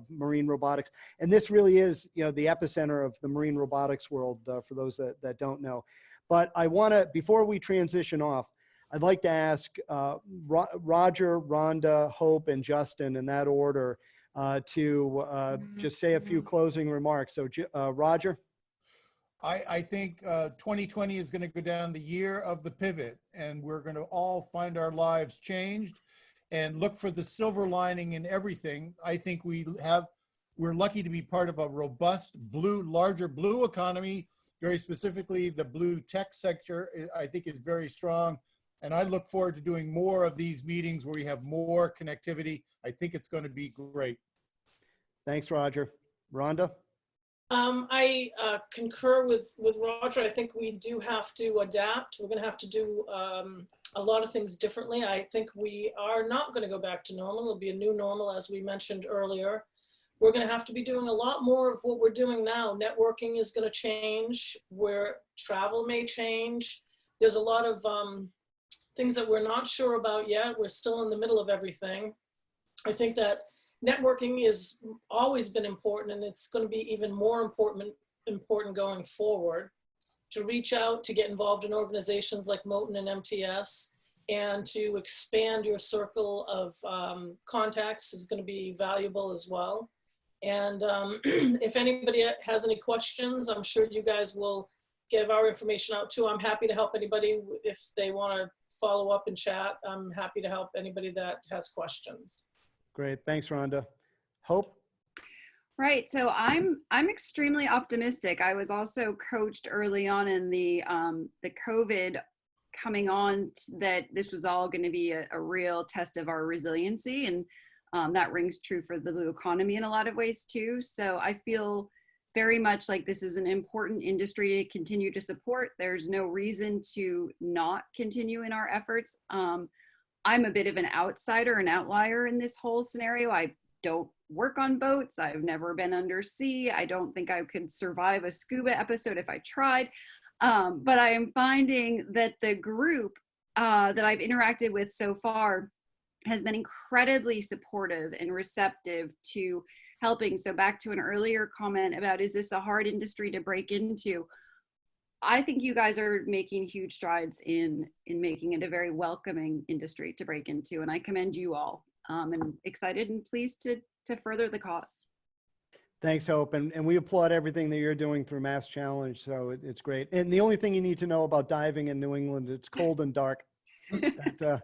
marine robotics. And this really is, the epicenter of the marine robotics world, for those that don't know. But I want to, before we transition off, I'd like to ask Roger, Rhonda, Hope, and Justin in that order to just say a few closing remarks. So Roger? I think 2020 is going to go down the year of the pivot, and we're going to all find our lives changed and look for the silver lining in everything. I think we're lucky to be part of a robust larger blue economy. Very specifically, the blue tech sector, I think, is very strong. And I look forward to doing more of these meetings where we have more connectivity. I think it's going to be great. Thanks, Roger. Rhonda? I concur with Roger. I think we do have to adapt. We're going to have to do a lot of things differently. I think we are not going to go back to normal. It'll be a new normal, as we mentioned earlier. We're going to have to be doing a lot more of what we're doing now. Networking is going to change, where travel may change. There's a lot of things that we're not sure about yet. We're still in the middle of everything. I think that networking has always been important, and it's going to be even more important going forward. To reach out, to get involved in organizations like MOTN and MTS, and to expand your circle of contacts is going to be valuable as well. And if anybody has any questions, I'm sure you guys will give our information out too. I'm happy to help anybody if they want to follow up and chat. I'm happy to help anybody that has questions. Great. Thanks, Rhonda. Hope? Right. So I'm extremely optimistic. I was also coached early on in the COVID coming on that this was all going to be a real test of our resiliency, and that rings true for the blue economy in a lot of ways too. So I feel very much like this is an important industry to continue to support. There's no reason to not continue in our efforts. I'm a bit of an outsider, an outlier in this whole scenario. I don't work on boats. I've never been undersea. I don't think I could survive a scuba episode if I tried. But I am finding that the group that I've interacted with so far has been incredibly supportive and receptive to helping. So back to an earlier comment about, is this a hard industry to break into? I think you guys are making huge strides in making it a very welcoming industry to break into, and I commend you all. And excited and pleased to further the cause. Thanks, Hope. And we applaud everything that you're doing through Mass Challenge. So it's great. And the only thing you need to know about diving in New England, it's cold and dark. And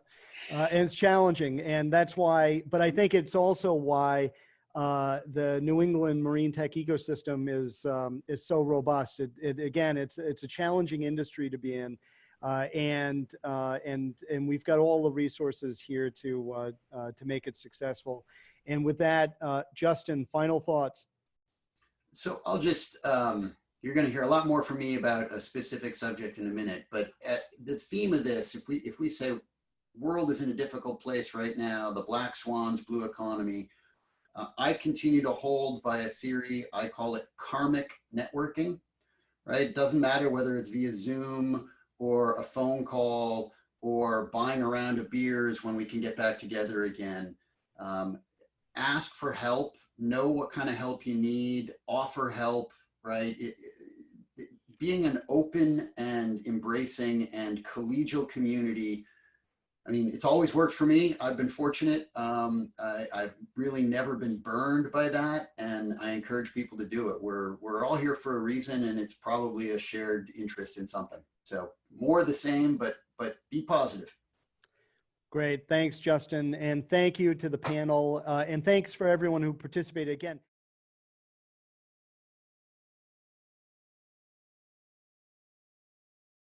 it's challenging. And that's why, but I think it's also why the New England marine tech ecosystem is so robust. Again, it's a challenging industry to be in. And we've got all the resources here to make it successful. And with that, Justin, final thoughts. So I'll just, you're going to hear a lot more from me about a specific subject in a minute, but the theme of this, if we say world is in a difficult place right now, the black swans, blue economy, I continue to hold by a theory, I call it karmic networking, right? It doesn't matter whether it's via Zoom or a phone call or buying a round of beers when we can get back together again. Ask for help, know what kind of help you need, offer help, right? Being an open and embracing and collegial community, I mean, it's always worked for me. I've been fortunate. I've really never been burned by that, and I encourage people to do it. We're all here for a reason, and it's probably a shared interest in something. So more of the same, but be positive. Great. Thanks, Justin. And thank you to the panel. And thanks for everyone who participated. Again,